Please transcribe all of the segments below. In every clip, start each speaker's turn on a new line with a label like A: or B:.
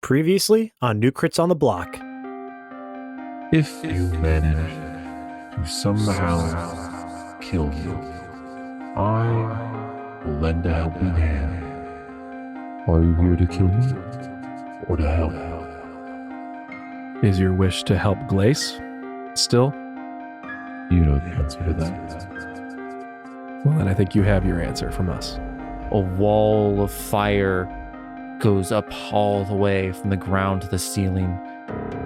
A: Previously on New Crits on the Block.
B: If you manage to somehow kill me, I will lend a helping hand. Are you here to kill me or to help?
C: Is your wish to help Glace still?
B: You know the answer to that.
C: Well, then I think you have your answer from us.
D: A wall of fire goes up all the way from the ground to the ceiling.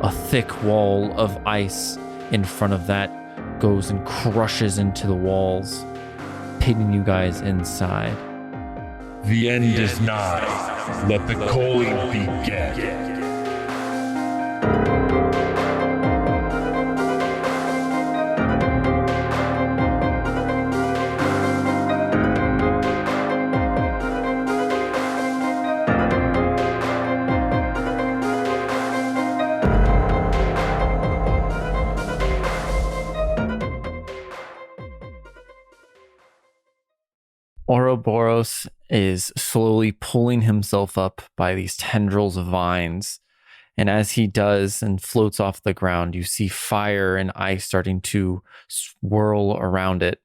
D: A thick wall of ice in front of that goes and crushes into the walls, pinning you guys inside.
B: The end is nigh. Let the calling begin.
D: Ouroboros is slowly pulling himself up by these tendrils of vines. And as he does and floats off the ground, you see fire and ice starting to swirl around it.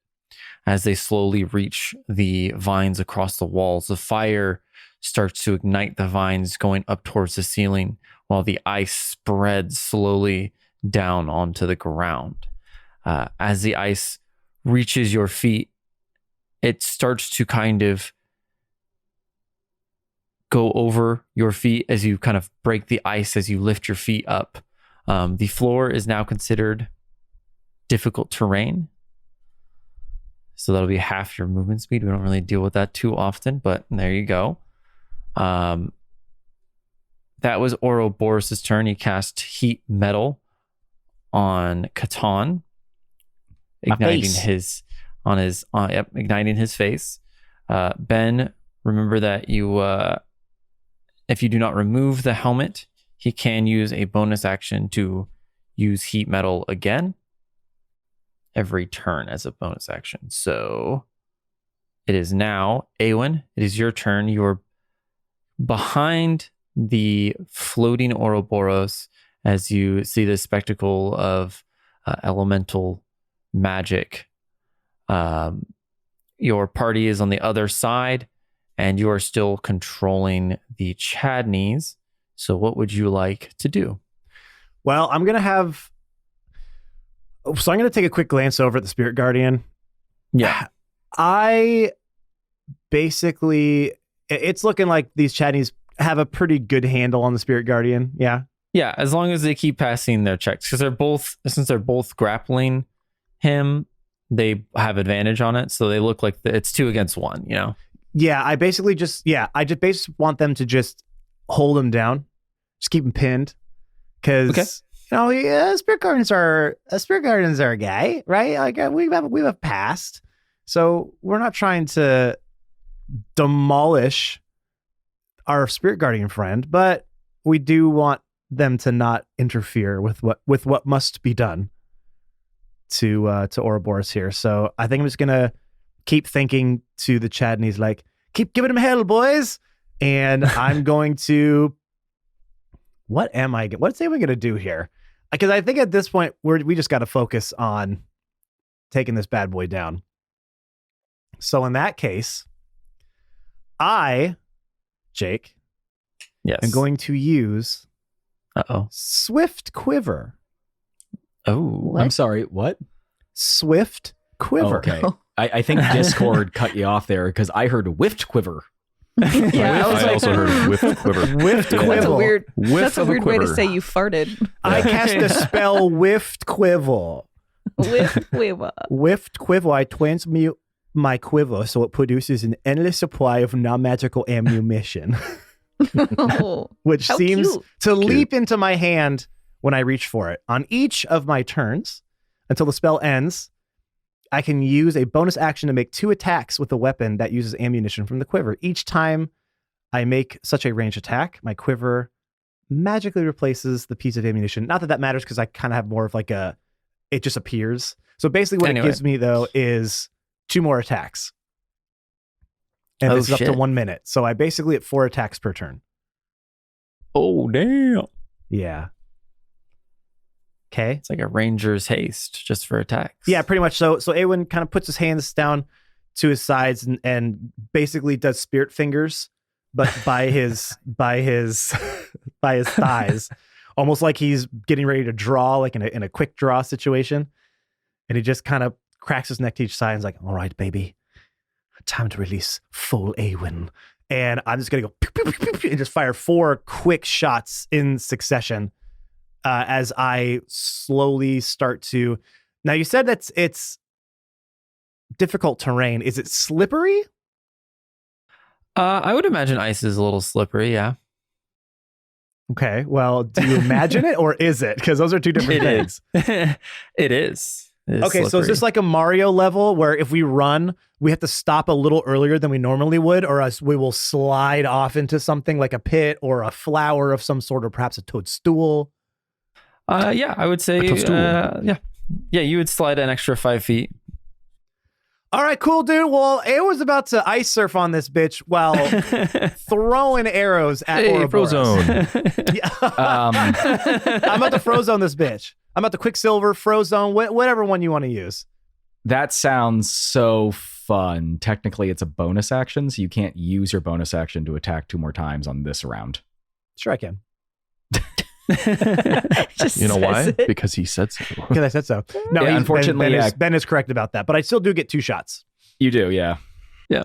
D: As they slowly reach the vines across the walls, the fire starts to ignite the vines going up towards the ceiling, while the ice spreads slowly down onto the ground. As the ice reaches your feet, it starts to kind of go over your feet as you kind of break the ice as you lift your feet up. The floor is now considered difficult terrain. So that'll be half your movement speed. We don't really deal with that too often, but there you go. That was Ouroboros' turn. He cast Heat Metal on Catan, igniting his face. Ben, remember that you, if you do not remove the helmet, he can use a bonus action to use Heat Metal again every turn as a bonus action. So it is now Awen. It is your turn. You're behind the floating Ouroboros as you see the spectacle of elemental magic. Your party is on the other side, and you are still controlling the Chadneys. So what would you like to do?
A: Well, I'm going to take a quick glance over at the Spirit Guardian.
D: Yeah.
A: It's looking like these Chadneys have a pretty good handle on the Spirit Guardian. Yeah.
D: Yeah, as long as they keep passing their checks. Because since they're both grappling him, they have advantage on it, so they look like it's 2 against 1, you know?
A: Yeah, I just want them to just hold him down, just keep him pinned, because Spirit Guardians are a guy, right? Like we have passed, so we're not trying to demolish our Spirit Guardian friend, but we do want them to not interfere with what must be done to Ouroboros here. So I think I'm just gonna keep thinking to the Chadneys, like, keep giving him hell, boys. And I'm going to, what's Awen gonna do here? Because I think at this point we just got to focus on taking this bad boy down. So in that case, Jake,
D: yes,
A: am going to use Swift Quiver.
D: Oh,
E: what? I'm sorry, what?
A: Swift Quiver.
E: Okay. I think Discord cut you off there because I heard Whiffed Quiver.
F: Yeah,
B: I also heard Whiffed Quiver.
A: Whiffed Quiver.
F: That's a weird way to say you farted.
A: I cast the spell Whiffed Quiver.
F: Whiffed Quiver.
A: Whiffed Quiver. I transmute my quiver so it produces an endless supply of non-magical ammunition. Which seems
F: cute
A: to leap into my hand when I reach for it. On each of my turns, until the spell ends, I can use a bonus action to make 2 attacks with a weapon that uses ammunition from the quiver. Each time I make such a ranged attack, my quiver magically replaces the piece of ammunition. Not that matters, because I kind of have more of like it just appears. So basically what it gives me, though, is 2 more attacks. And this is up to 1 minute. So I basically at 4 attacks per turn.
D: Oh, damn.
A: Yeah. Okay.
D: It's like a ranger's haste just for attacks.
A: Yeah, pretty much. So Awen kind of puts his hands down to his sides and basically does spirit fingers, but by his by his thighs, almost like he's getting ready to draw, like in a quick draw situation. And he just kind of cracks his neck to each side and is like, all right, baby, time to release full Awen. And I'm just going to go pew, pew, pew, pew, pew, and just fire 4 quick shots in succession as I slowly start to... Now, you said that it's difficult terrain. Is it slippery?
D: I would imagine ice is a little slippery, yeah.
A: Okay, well, do you imagine it or is it? Because those are two different things.
D: It is.
A: Okay, so is this like a Mario level where if we run, we have to stop a little earlier than we normally would, or else we will slide off into something like a pit or a flower of some sort, or perhaps a toadstool?
D: Yeah, I would say, yeah, you would slide an extra 5 feet.
A: All right, cool, dude. Well, A was about to ice surf on this bitch while throwing arrows at Ouroboros.
C: Frozone.
A: Yeah. I'm about to Frozone this bitch. I'm about to Quicksilver, Frozone, whatever one you want to use.
E: That sounds so fun. Technically, it's a bonus action, so you can't use your bonus action to attack 2 more times on this round.
A: Sure, I can.
F: Just
C: You know why?
F: says it.
C: Because he said so.
A: Because I said so. No,
E: Yeah, unfortunately,
A: Ben is correct about that, but I still do get 2 shots.
E: You do, yeah.
A: Yeah,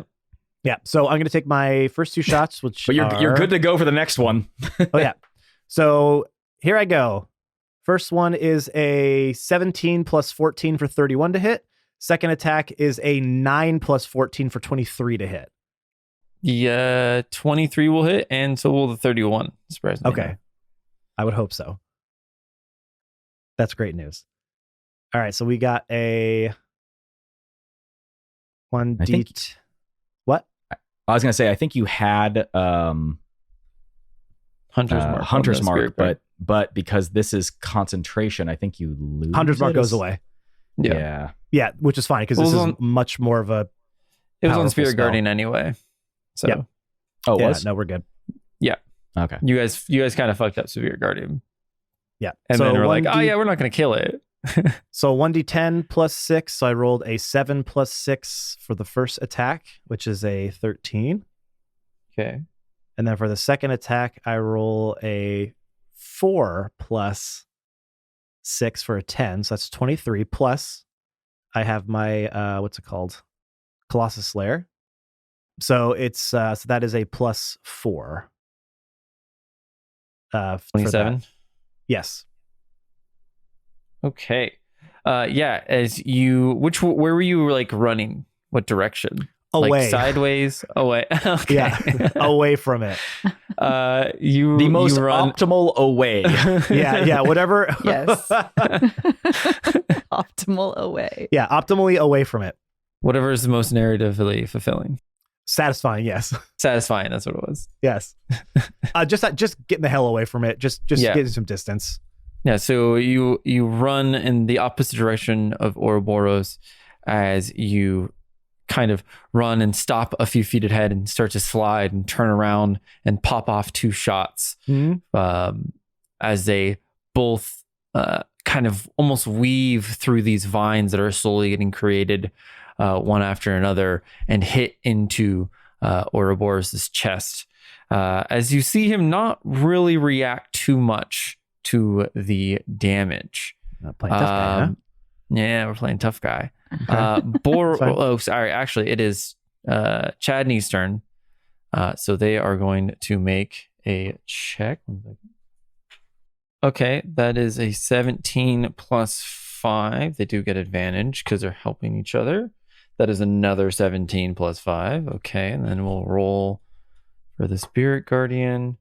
A: so I'm going to take my first 2 shots, which
E: But you're good to go for the next one.
A: Oh, yeah. So here I go. First one is a 17 plus 14 for 31 to hit. Second attack is a 9 plus 14 for 23 to hit.
D: Yeah, 23 will hit, and so will the 31. Surprisingly.
A: Okay. I would hope so. That's great news. All right, so we got a 1d.
E: I think-
A: What?
E: I was going to say, I think you had
D: Hunter's Mark.
E: Hunter's
D: on the
E: Mark,
D: spirit guard.
E: but because this is concentration, I think you lose.
A: Hunter's Mark
E: it.
A: goes away.
E: Yeah.
A: Yeah, which is fine because
D: Well,
A: this is
D: on-
A: much more of a.
D: It was on
A: powerful
D: Spirit
A: spell.
D: Guardian anyway. So
A: Yep.
E: Oh, it
A: Yeah,
E: was?
A: no, we're good.
E: Okay.
D: you guys kind of fucked up Spirit Guardian.
A: Yeah.
D: And
A: so
D: then we're like,
A: 1d
D: oh yeah, we're not going to kill it.
A: So 1d10 plus 6. So I rolled a 7 plus 6 for the first attack, which is a 13.
D: Okay.
A: And then for the second attack, I roll a 4 plus 6 for a 10. So that's 23. Plus I have my, what's it called? Colossus Slayer. So it's, so that is a plus 4. For that.
D: 27.
A: Yes.
D: Okay. Yeah, as you where were you like running? What direction?
A: Away.
D: Like sideways? Away. Okay.
A: Yeah. Away from it.
D: You
E: The most
D: you run
E: optimal away.
A: Yeah. Whatever.
F: Yes. Optimal away.
A: Yeah. Optimally away from it.
D: whatever is the most narratively fulfilling.
A: Satisfying. Yes.
D: Satisfying, that's what it was.
A: Yes. Just getting the hell away from it. Just
D: Yeah.
A: getting some distance.
D: Yeah, so you run in the opposite direction of Ouroboros as you kind of run and stop a few feet ahead and start to slide and turn around and pop off 2 shots as they both kind of almost weave through these vines that are slowly getting created one after another and hit into Ouroboros' chest. As you see him not really react too much to the damage.
A: Playing tough guy, huh?
D: Yeah, we're playing tough guy.
A: Fine.
D: Sorry, actually, it is Chadney's turn. So they are going to make a check. Okay, that is a 17 plus 5. They do get advantage because they're helping each other. That is another 17 plus 5. Okay, and then we'll roll for the Spirit Guardian.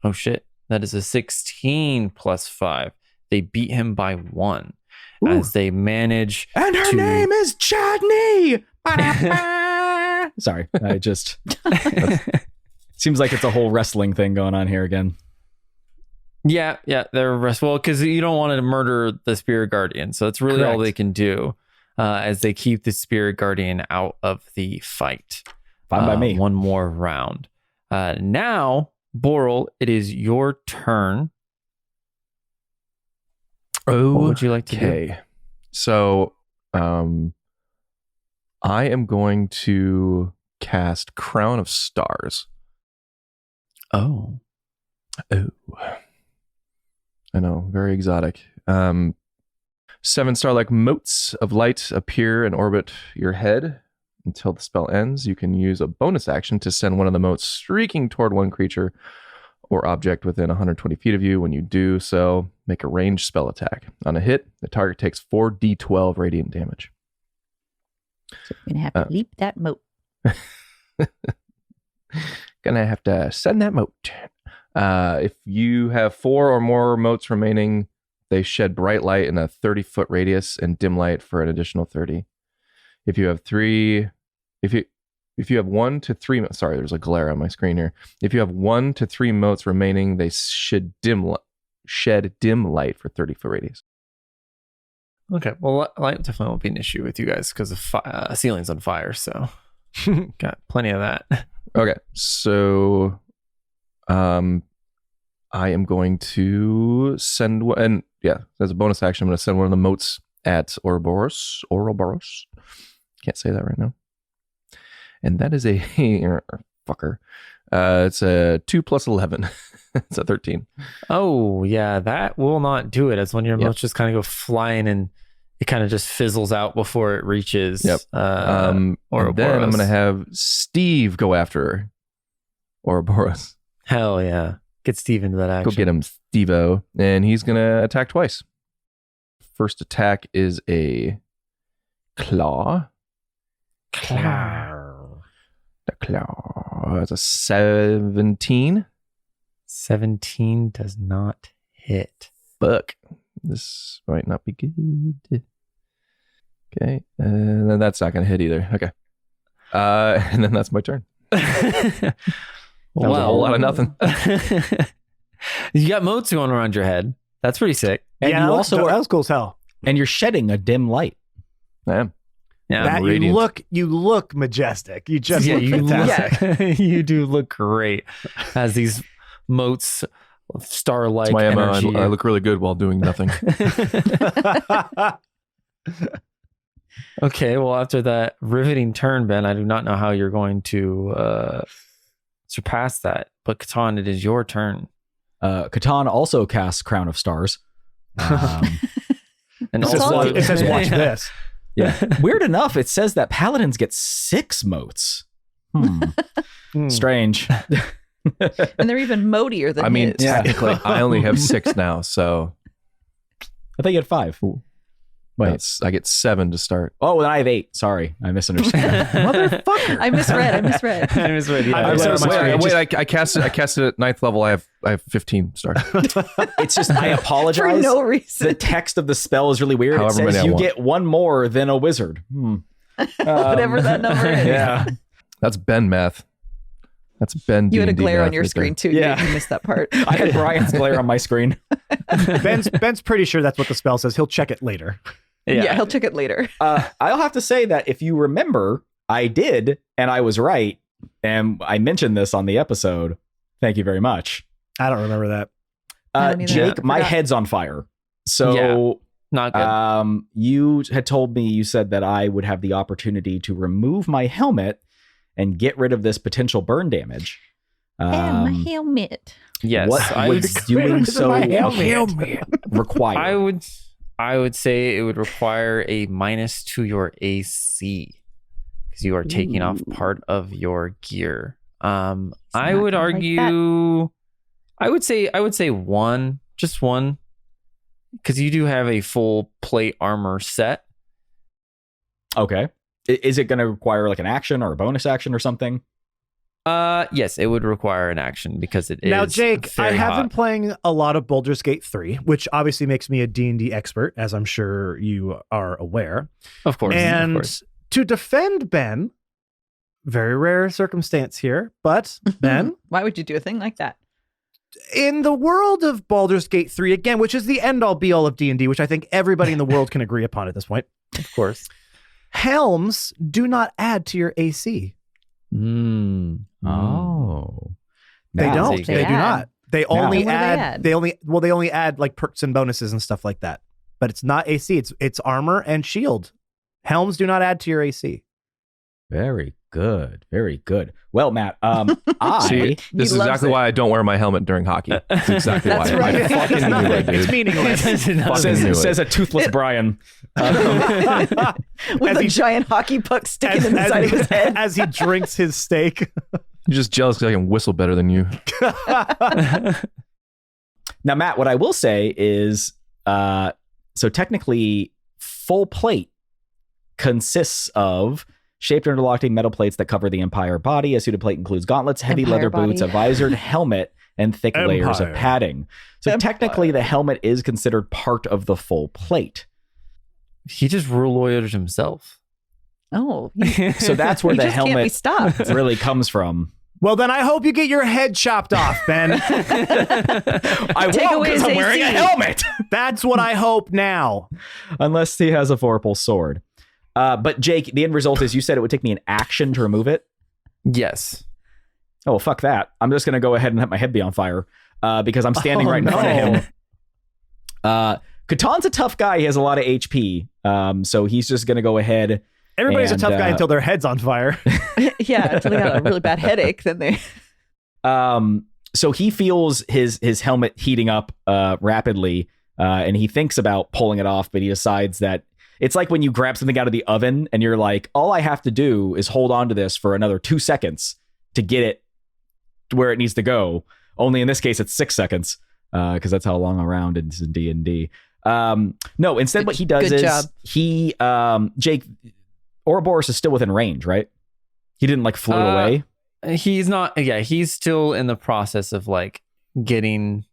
D: Oh shit, that is a 16 plus 5. They beat him by 1.
A: Ooh.
D: As they manage
E: And her
D: to-
E: name is Chadney. Sorry, I just seems like it's a whole wrestling thing going on here again.
D: Yeah, they're well because you don't want to murder the Spirit Guardian, so that's really all
A: Correct.
D: they can do as they keep the Spirit Guardian out of the fight.
E: Fine by me.
D: One more round. Now Boral, it is your turn.
G: Oh,
D: What would you like to do?
G: okay. So, I am going to cast Crown of Stars.
D: Oh.
G: Oh, I know, very exotic. 7 star-like motes of light appear and orbit your head until the spell ends. You can use a bonus action to send one of the motes streaking toward one creature or object within 120 feet of you. When you do so, make a ranged spell attack. On a hit, the target takes 4d12 radiant damage.
F: So you're going to have to leap that moat.
G: Gonna have to send that mote. If you have 4 or more motes remaining, they shed bright light in a 30-foot radius and dim light for an additional 30. If you have 1 to 3, sorry, there's a glare on my screen here. If you have 1 to 3 motes remaining, they shed dim light for 30-foot radius.
D: Okay. Well, light definitely won't be an issue with you guys because the ceiling's on fire. So got plenty of that.
G: Okay, so I am going to send one, and as a bonus action, I'm going to send one of the motes at Ouroboros. Can't say that right now. And that is a fucker. It's a 2 plus 11. It's a 13.
D: Oh, yeah. That will not do it. It's when your motes just kind of go flying and it kind of just fizzles out before it reaches.
G: Yep. And then I'm going to have Steve go after Ouroboros.
D: Hell yeah. Get Steve into that action.
G: Go get him, Steve-O. And he's going to attack twice. First attack is a claw. The claw. That's a 17.
D: 17 does not hit.
G: Fuck. This might not be good. Okay. And then that's not going to hit either. Okay. And then that's my turn. That was a whole lot of nothing.
D: You got motes going around your head. That's pretty sick.
E: And
A: yeah,
E: you
A: that was cool as hell.
E: And you're shedding a dim light.
G: I am.
D: Yeah.
A: That you look majestic. You just look fantastic.
D: You do look great as these motes of starlight
G: It's my
D: energy.
G: MO. I look really good while doing nothing.
D: Okay, well, after that riveting turn, Ben, I do not know how you're going to surpass that. But Catan, it is your turn.
E: Catan also casts Crown of Stars.
D: And
A: It says watch this.
E: Yeah. Weird enough, it says that paladins get 6 motes. Strange.
F: And they're even moatier than
G: I mean,
F: his.
G: technically, I only have 6 now, so
E: I think you had 5. Wait.
G: I get 7 to start.
E: Oh, and I have 8. Sorry, I misunderstood. Motherfucker.
F: I misread.
D: I misread. Yeah,
A: I'm so sorry.
G: Wait, I cast it at 9th level. I have 15 start.
E: It's just, I apologize.
F: For no reason.
E: The text of the spell is really weird.
G: However
E: It
G: many
E: says
G: I
E: you
G: want.
E: get 1 more than a wizard.
F: Whatever that number is.
E: Yeah.
G: That's Ben math. That's Ben.
F: You had a
G: D&D
F: glare
G: math
F: on your
G: right
F: screen
G: there.
F: too.
E: Yeah.
F: You missed that part.
E: I had Brian's glare on my screen.
A: Ben's pretty sure that's what the spell says. He'll check it later.
F: Yeah, he'll check it later.
E: I'll have to say that if you remember, I did, and I was right, and I mentioned this on the episode. Thank you very much.
A: I don't remember that.
F: I don't either.
E: Jake,
F: I
E: my
F: forgot.
E: head's on fire. So
D: Not good.
E: you had told me, you said that I would have the opportunity to remove my helmet and get rid of this potential burn damage.
F: And my helmet.
D: Yes,
E: What
D: I
E: would
D: would,
E: doing so require?
D: I would say it would require a minus to your AC because you are taking off part of your gear. I would
F: not
D: argue. I would say one, just one, because you do have a full plate armor set.
E: Okay. Is it going to require like an action or a bonus action or something?
D: Yes, it would require an action because it is.
A: Now, Jake, I
D: very
A: have
D: hot.
A: been playing a lot of Baldur's Gate 3, which obviously makes me a D&D expert, as I'm sure you are aware.
D: Of course.
A: And
D: of course.
A: to defend Ben, very rare circumstance here, but Ben,
F: Why would you do a thing like that?
A: in the world of Baldur's Gate 3, again, which is the end-all be-all of D&D, which I think everybody in the world can agree upon at this point,
D: Of course.
A: helms do not add to your AC.
E: Oh.
A: They
E: Now.
A: don't. They do not. They only
F: What do they
A: add.
F: add?
A: They only add like perks and bonuses and stuff like that. But it's not AC. It's armor and shield. Helms do not add to your AC.
E: Very good. Very good. Well, Matt,
G: See, this is
F: loves
G: exactly
F: it.
G: why I don't wear my helmet during hockey. That's exactly why.
F: That's right.
G: I fucking
A: It's
G: knew it,
A: nothing. It's
G: dude.
A: meaningless.
G: Fucking knew it.
E: says a toothless Brian.
F: With
A: As
F: a
A: he-
F: giant hockey puck sticking in the side of his head.
A: as he drinks his steak.
G: You're just jealous because I can whistle better than you.
E: Now, Matt, what I will say is, so technically, full plate consists of shaped or interlocking metal plates that cover the entire body. A suited plate includes gauntlets, heavy
F: Empire
E: leather boots, a
F: body.
E: visored helmet, and thick layers of
A: Empire.
E: padding. So
F: Empire.
E: technically, the helmet is considered part of the full plate.
D: He just rule lawyered himself.
F: Oh,
E: So that's where
F: you
E: the
F: just can't be
E: helmet
F: stopped.
E: really comes from.
A: Well, then I hope you get your head chopped off, Ben.
E: I
F: Take
E: won't
F: away
E: because
F: his
E: I'm wearing a
F: AC.
E: helmet.
A: That's what I hope now.
E: Unless he has a vorpal sword. But Jake, the end result is you said it would take me an action to remove it.
D: Yes.
E: Oh, fuck that. I'm just going to go ahead and let my head be on fire because I'm standing right in front of him. Katan's a tough guy. He has a lot of HP. So he's just going to go ahead.
A: Everybody's
E: And,
A: a tough guy until their head's on fire.
F: Yeah, until they got a really bad headache, then they.
E: So he feels his helmet heating up rapidly and he thinks about pulling it off, but he decides that it's like when you grab something out of the oven and you're like, all I have to do is hold on to this for another 2 seconds to get it to where it needs to go. Only in this case, it's 6 seconds because that's how long around it's in D&D. No, instead what he does
F: Good
E: is
F: job.
E: he, Jake, Ouroboros is still within range, right? He didn't like float away.
D: He's not. Yeah, he's still in the process of like getting.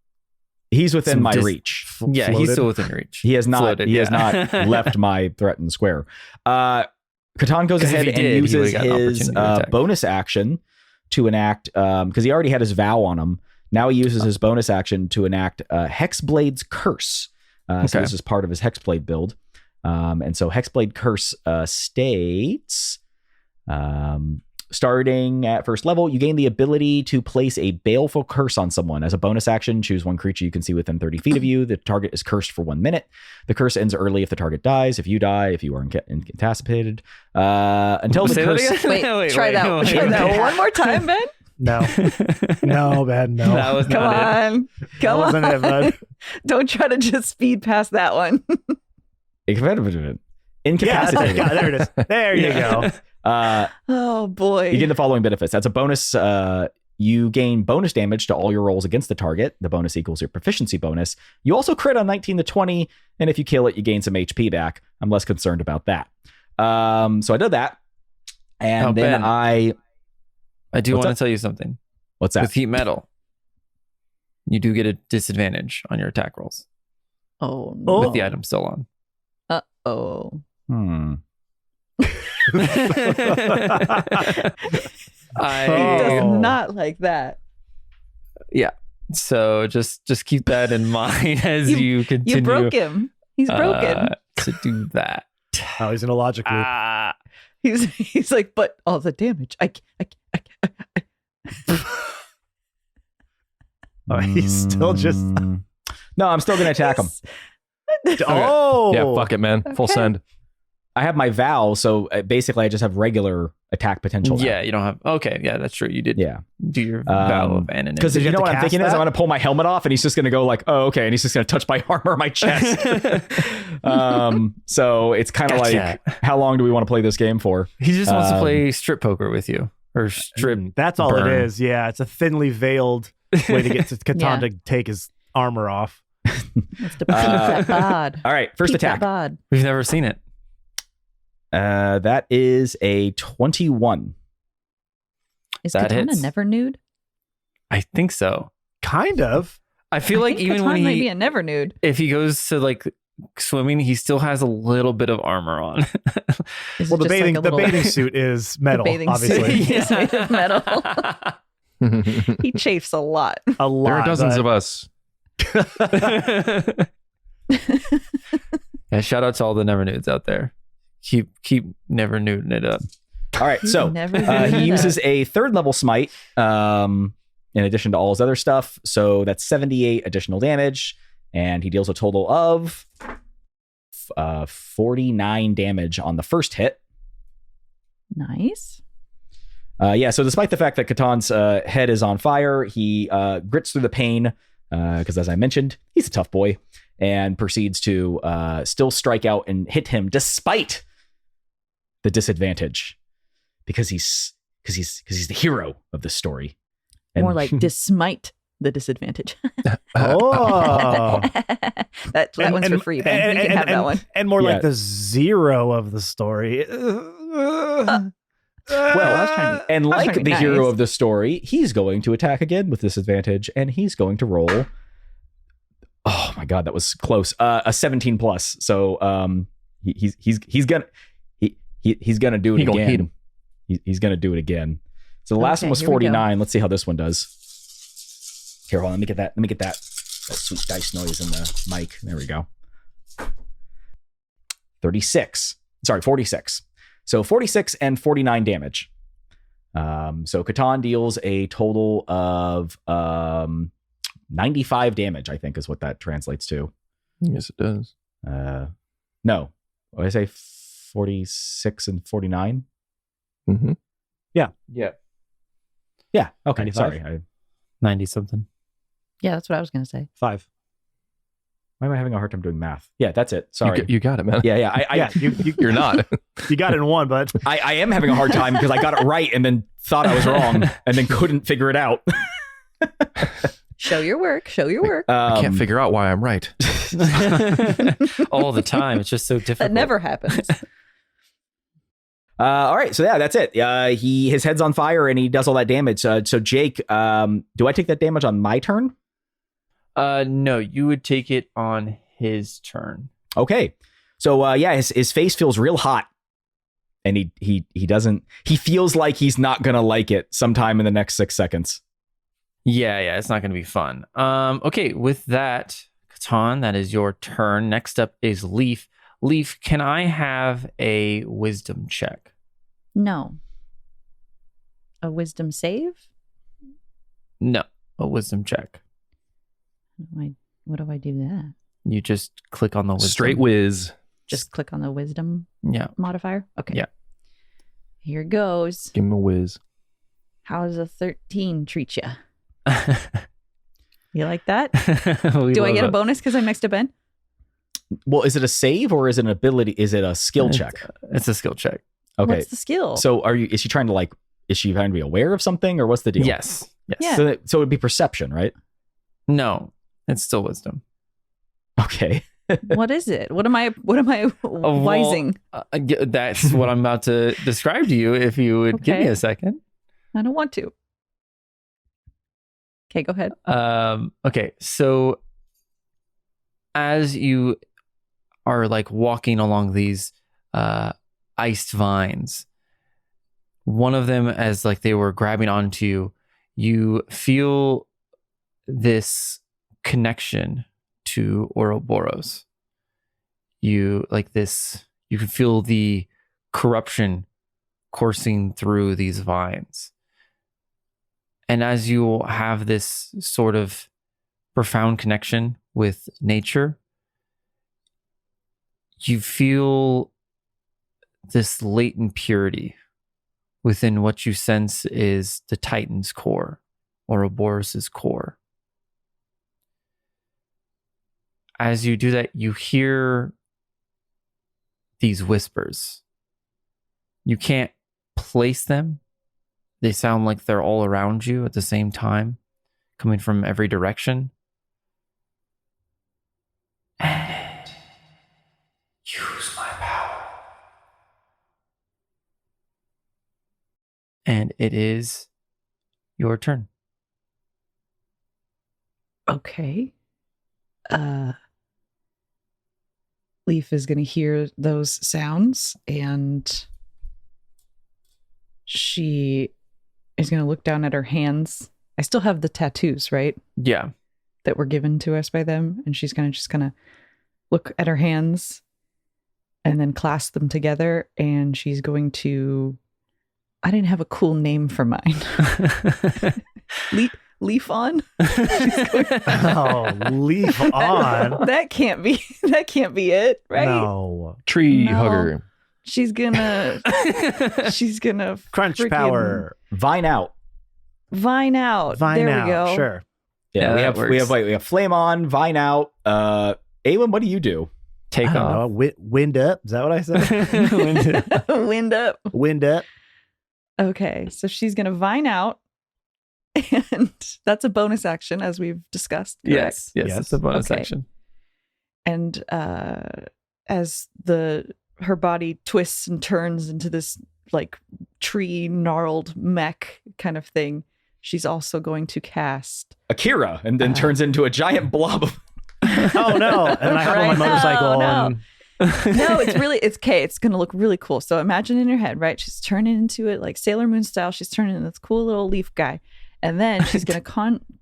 E: He's within
D: some
E: my reach.
D: Yeah, he's
A: floated.
D: still within reach.
E: He has not.
D: Floated,
E: he has
D: yeah.
E: not left my threatened square. Catan goes
D: 'Cause if
E: ahead
D: he
E: and
D: did, he
E: uses
D: would've got an
E: his
D: opportunity to attack.
E: bonus action to enact because he already had his vow on him. Now he uses his bonus action to enact Hexblade's Curse. So
D: Okay.
E: this is part of his Hexblade build. And so Hexblade Curse states, starting at first level, you gain the ability to place a baleful curse on someone. As a bonus action, choose one creature you can see within 30 feet of you. The target is cursed for 1 minute. The curse ends early if the target dies. If you die, if you are incapacitated. Until the
D: Say that
E: curse...
D: again?
F: Wait, try that one more time, Ben.
A: No. No, Ben, no.
D: That was
F: Come
D: not it.
F: on.
A: That
F: Come
A: wasn't
F: on.
A: it, bud.
F: Don't try to just speed past that one.
E: Incapacitated.
A: Yeah, there it is. There you
D: Yeah.
A: go.
F: Oh, boy.
E: You gain the following benefits. That's a bonus. You gain bonus damage to all your rolls against the target. The bonus equals your proficiency bonus. You also crit on 19 to 20, and if you kill it, you gain some HP back. I'm less concerned about that. So I did that, and
D: Oh,
E: then
D: Ben.
E: I.
D: I do
E: What's
D: want
E: up?
D: to tell you something.
E: What's that?
D: With heat metal, you do get a disadvantage on your attack rolls
F: Oh, no.
A: Oh.
D: with the item still on.
F: Uh-oh.
D: I
F: Does
A: Oh.
F: not like that.
D: so just keep that in mind as you continue.
F: You broke him. He's broken.
D: To do that.
A: Oh, he's in a logic loop.
D: Ah.
F: He's like, but all the damage.
A: Oh, he's still just.
E: No, I'm still going to attack him.
A: Oh,
G: Yeah, fuck it, man. Full
F: Okay.
G: send.
E: I have my vow, so basically I just have regular attack potential. now.
D: Yeah, you don't have. Okay, yeah, that's true. You did
E: Yeah.
D: do your vow of anonymity.
E: Because
A: Did
E: you
A: you
E: know
A: have
E: what
A: to
E: I'm
A: cast
E: thinking is
A: that?
E: I'm going to pull my helmet off and he's just going to go like, oh, okay. And he's just going to touch my armor, my chest. So it's kind of
D: Gotcha.
E: like, how long do we want to play this game for?
D: He just wants to play strip poker with you or strip.
A: That's all
D: burn.
A: it is. Yeah, it's a thinly veiled way to get to Catan
F: Yeah.
A: to take his armor off.
F: That's to peek that bod.
E: All right, first
F: Peek that
E: attack.
F: bod.
D: We've never seen it.
E: That is a 21.
F: Is
D: That
F: Katana
D: hits.
F: never nude?
D: I think so.
A: Kind of.
D: I feel like
F: think
D: even
F: Katana
D: when
F: might be
D: he,
F: a never nude.
D: if he goes to like swimming, he still has a little bit of armor on.
F: Is
A: Well,
F: it
A: the
F: just like a little-
A: bathing suit is metal,
F: bathing
A: obviously.
F: suit. It's made of metal.
G: There
F: He chafes a lot.
A: A lot.
G: are dozens
A: but-
G: of us.
D: Yeah, shout out to all the never nudes out there. Keep never nuding it up.
E: All right, so
F: Never
E: he
F: nude
E: uses
F: that.
E: a third level smite in addition to all his other stuff. So that's 78 additional damage, and he deals a total of 49 damage on the first hit.
F: Nice.
E: So despite the fact that Katan's head is on fire, he grits through the pain because, as I mentioned, he's a tough boy, and proceeds to still strike out and hit him despite the disadvantage, because he's the hero of the story. And
F: More like dismite the disadvantage.
A: Oh.
F: that one's for free, Ben. You can have that one.
A: And more
E: Yeah.
A: like the zero of the story.
E: Well,
F: I was trying to-
E: and
F: I was
E: like
F: trying
E: the
F: to be
E: hero
F: nice.
E: of the story, he's going to attack again with disadvantage, and he's going to roll. Oh my god, that was close. A 17 plus. So he's gonna do it
G: He gonna hit
E: again.
G: him.
E: He's gonna do it again. So the last
F: Okay,
E: one was
F: here we go.
E: 49. Let's see how this one does. Here, hold on. Let me get that sweet dice noise in the mic. There we go. 46. Sorry, 46. So 46 and 49 damage. So Catan deals a total of 95 damage, I think is what that translates to.
G: Yes, it does.
E: No. What did I say? 46 and 49?
G: Mm-hmm.
E: Yeah. Okay.
A: 95?
E: Sorry.
D: 90 something.
F: Yeah, that's what I was going to say.
A: 5.
E: Why am I having a hard time doing math? Yeah, that's it. Sorry.
G: You got it, man.
E: Yeah.
G: You're not.
A: You got it in one, but
E: I am having a hard time because I got it right and then thought I was wrong and then couldn't figure it out.
F: Show your work.
G: I can't figure out why I'm right.
D: All the time. It's just so difficult.
F: That never happens.
E: All right, so yeah, that's it. His head's on fire and he does all that damage. So Jake, do I take that damage on my turn?
D: No, you would take it on his turn.
E: Okay, so his face feels real hot, and he doesn't. He feels like he's not gonna like it sometime in the next 6 seconds.
D: Yeah, it's not going to be fun. Okay, with that, Catan, that is your turn. Next up is Leaf. Leaf, can I have a wisdom check?
F: No. A wisdom save?
D: No, a wisdom check.
F: What do I do that?
D: You just click on the wisdom.
G: Straight whiz.
F: Just click on the wisdom
D: Yeah.
F: modifier? Okay.
D: Yeah.
F: Here goes.
G: Give him a whiz.
F: How does a 13 treat you? You like that?
D: We
F: Do I
D: love
F: get a
D: it.
F: bonus because I'm next to Ben?
E: Well, is it a save or is it an ability? Is it a skill check?
D: It's a skill check.
E: Okay,
F: What's the skill?
E: so is she trying to be aware of something or what's the deal?
D: Yes.
F: Yeah.
E: So it would be perception, right?
D: No, it's still wisdom.
E: Okay.
F: What is it? What am I wising?
D: That's what I'm about to describe to you. If you would give me
F: Okay.
D: a second.
F: I don't want to. Okay, go ahead.
D: Okay, so as you are like walking along these iced vines, one of them, as like they were grabbing onto you, you feel this connection to Ouroboros. You can feel the corruption coursing through these vines. And as you have this sort of profound connection with nature, you feel this latent purity within what you sense is the Titan's core, Ouroboros' core. As you do that, you hear these whispers. You can't place them. They sound like they're all around you at the same time, coming from every direction. And use my power. And it is your turn.
F: Okay. Leaf is going to hear those sounds and she is going to look down at her hands. I still have the tattoos, right?
D: Yeah.
F: That were given to us by them. And she's going to just kind of look at her hands and then clasp them together. And she's going to, I didn't have a cool name for mine. leaf on.
A: Oh, leaf on.
F: That can't be it, right?
A: No.
G: Tree
F: No.
G: hugger.
F: She's gonna
A: Crunch
F: freaking
A: power.
E: Vine out.
F: vine out.
A: Vine
F: there
A: out.
F: we go.
A: Sure.
D: Yeah,
E: we
D: that
E: have
D: works.
E: we have flame on, vine out. Awen, what do you do?
D: Take
A: I don't
D: off.
A: know. Wind up. Is that what I said?
F: Wind up.
A: Wind up.
F: Okay, so she's gonna vine out, and that's a bonus action, as we've discussed. Correct?
D: Yes, yes,
A: Yes.
D: it's a bonus
F: Okay.
D: action.
F: And as her body twists and turns into this like tree gnarled mech kind of thing, she's also going to cast.
E: Akira, and then turns into a giant blob of
A: Oh no! And I hop on my
F: Right.
A: motorcycle.
F: No.
A: And
F: No, it's okay. It's gonna look really cool. So imagine in your head, right? She's turning into it like Sailor Moon style. She's turning into this cool little leaf guy, and then she's gonna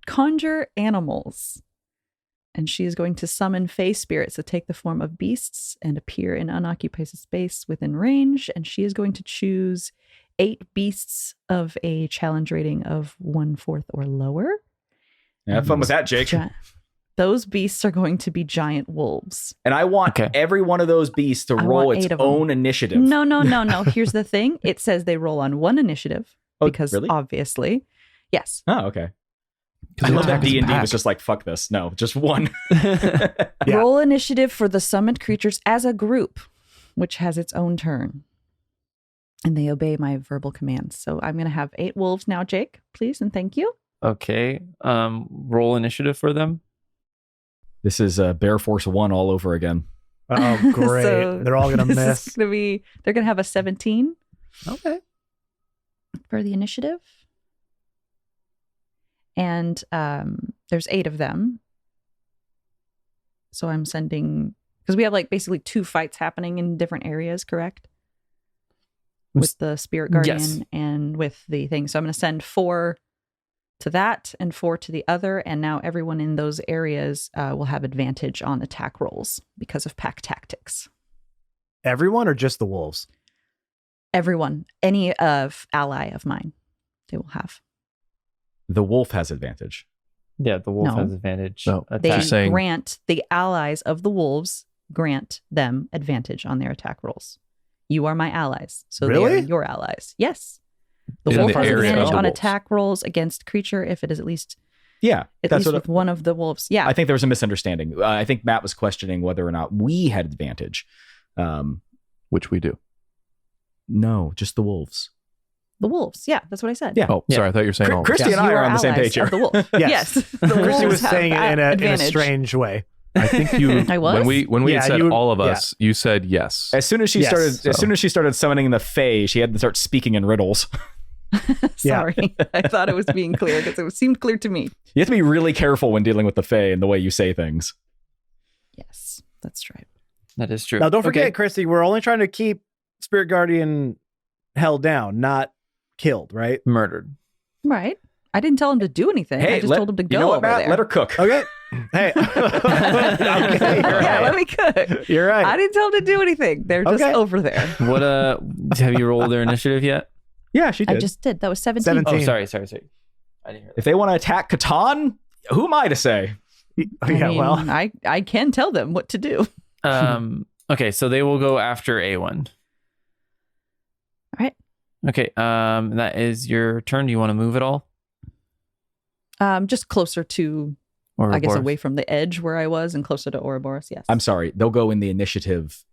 F: conjure animals, and she is going to summon fey spirits that take the form of beasts and appear in unoccupied space within range. And she is going to choose 8 beasts of a challenge rating of 1/4 or lower.
E: Have fun with that, Jake.
F: Gi- Those beasts are going to be giant wolves.
E: And I want
D: Okay.
E: every one of those beasts to
F: I
E: roll
F: want
E: its
F: 8 of them.
E: own initiative.
F: No. Here's the thing. It says they roll on 1 initiative
E: Oh,
F: because
E: really?
F: obviously, yes.
E: Oh, okay.
G: Because
E: I
G: they
E: love that
G: attack as a
E: D&D
G: pack.
E: was just like, fuck this. No, just one.
A: Yeah.
F: Roll initiative for the summoned creatures as a group, which has its own turn. And they obey my verbal commands. So I'm going to have 8 wolves now, Jake, please, and thank you.
D: Okay. Roll initiative for them.
E: This is Bear Force 1 all over again.
A: oh, great!
F: So
A: They're all gonna
F: this
A: miss.
F: is gonna be, they're going to have a 17
A: Okay.
F: for the initiative. And there's 8 of them. So I'm sending, because we have like basically 2 fights happening in different areas, correct? With the spirit guardian
D: Yes.
F: and with the thing. So I'm going to send 4 to that and 4 to the other. And now everyone in those areas will have advantage on attack rolls because of pack tactics.
A: Everyone or just the wolves?
F: Everyone, any of ally of mine, they will have.
E: The wolf has advantage.
D: Yeah, the wolf
F: No.
D: has advantage.
G: No,
F: They
G: Just saying-
F: grant the allies of the wolves, grant them advantage on their attack rolls. You are my allies. So they are
A: Really?
F: your allies. Yes. The
G: In
F: wolf
G: the
F: has
G: area
F: advantage
G: of the
F: on
G: wolves.
F: attack rolls against creature if it is at least
E: Yeah, that's what
F: with one of the wolves. Yeah.
E: I think there was a misunderstanding. I think Matt was questioning whether or not we had advantage.
G: Which we do.
E: No, just the wolves.
F: The wolves. Yeah, that's what I said.
E: Yeah.
G: Oh,
D: Yeah.
G: sorry. I thought you were saying all.
E: Christy and I
F: You
E: are on the same
F: allies
E: page here.
F: of the wolf.
A: Yes.
F: Yes. The
A: Christy
F: wolves
A: was
F: have
A: saying it in a
F: advantage.
A: strange way.
G: I think you.
F: I was?
G: when we had
A: Yeah,
G: said
A: you-
G: all of
A: yeah.
G: us, you said yes.
E: As soon as she
A: Yes,
E: started,
G: so-
E: as soon as she started summoning the Fae, she had to start speaking in riddles.
F: Sorry. I thought it was being clear because it seemed clear to me.
E: You have to be really careful when dealing with the Fae and the way you say things.
F: Yes, that's right.
D: That is true.
A: Now, don't forget,
D: Okay.
A: Christy, we're only trying to keep Spirit Guardian held down, not killed, right?
D: Murdered.
F: Right. I didn't tell him to do anything. I just told him to go
E: you know what,
F: over
E: Matt?
F: there.
E: Let her cook.
A: Okay. Hey. Okay, you're
F: Yeah,
A: right.
F: let me cook.
A: You're right.
F: I didn't tell them to do anything. They're just
A: Okay.
F: over there.
D: What have you rolled their initiative yet?
E: Yeah, she
F: I
E: did.
F: just did. That was 17.
A: 17.
D: Oh, sorry. I didn't hear
E: If they want to attack Catan, who am I to say?
F: I
A: Yeah,
F: mean,
A: well,
F: I can tell them what to do.
D: that. Okay, so they will go after A1.
F: All right.
D: Okay, that is your turn. Do you want to move at all?
F: Just closer to,
D: Or
F: I guess,
D: Boris?
F: away from the edge where I was and closer to Ouroboros. Yes.
E: I'm sorry. They'll go in the initiative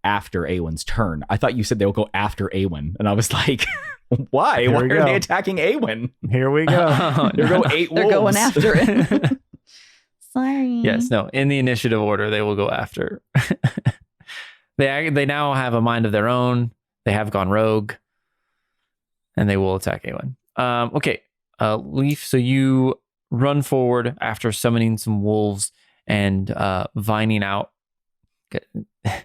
E: after Awen's turn. I thought you said they'll go after Awen. And I was like, why?
A: Here
E: Why
A: we
E: are
A: go.
E: they attacking Awen?
A: here we go.
D: Oh,
E: They'll
D: no.
E: go 8
F: They're
E: wolves.
F: going after it. Sorry.
D: Yes, no. In the initiative order, they will go after. They now have a mind of their own. They have gone rogue, and they will attack A1. Okay, Leaf. So you run forward after summoning some wolves and vining out. I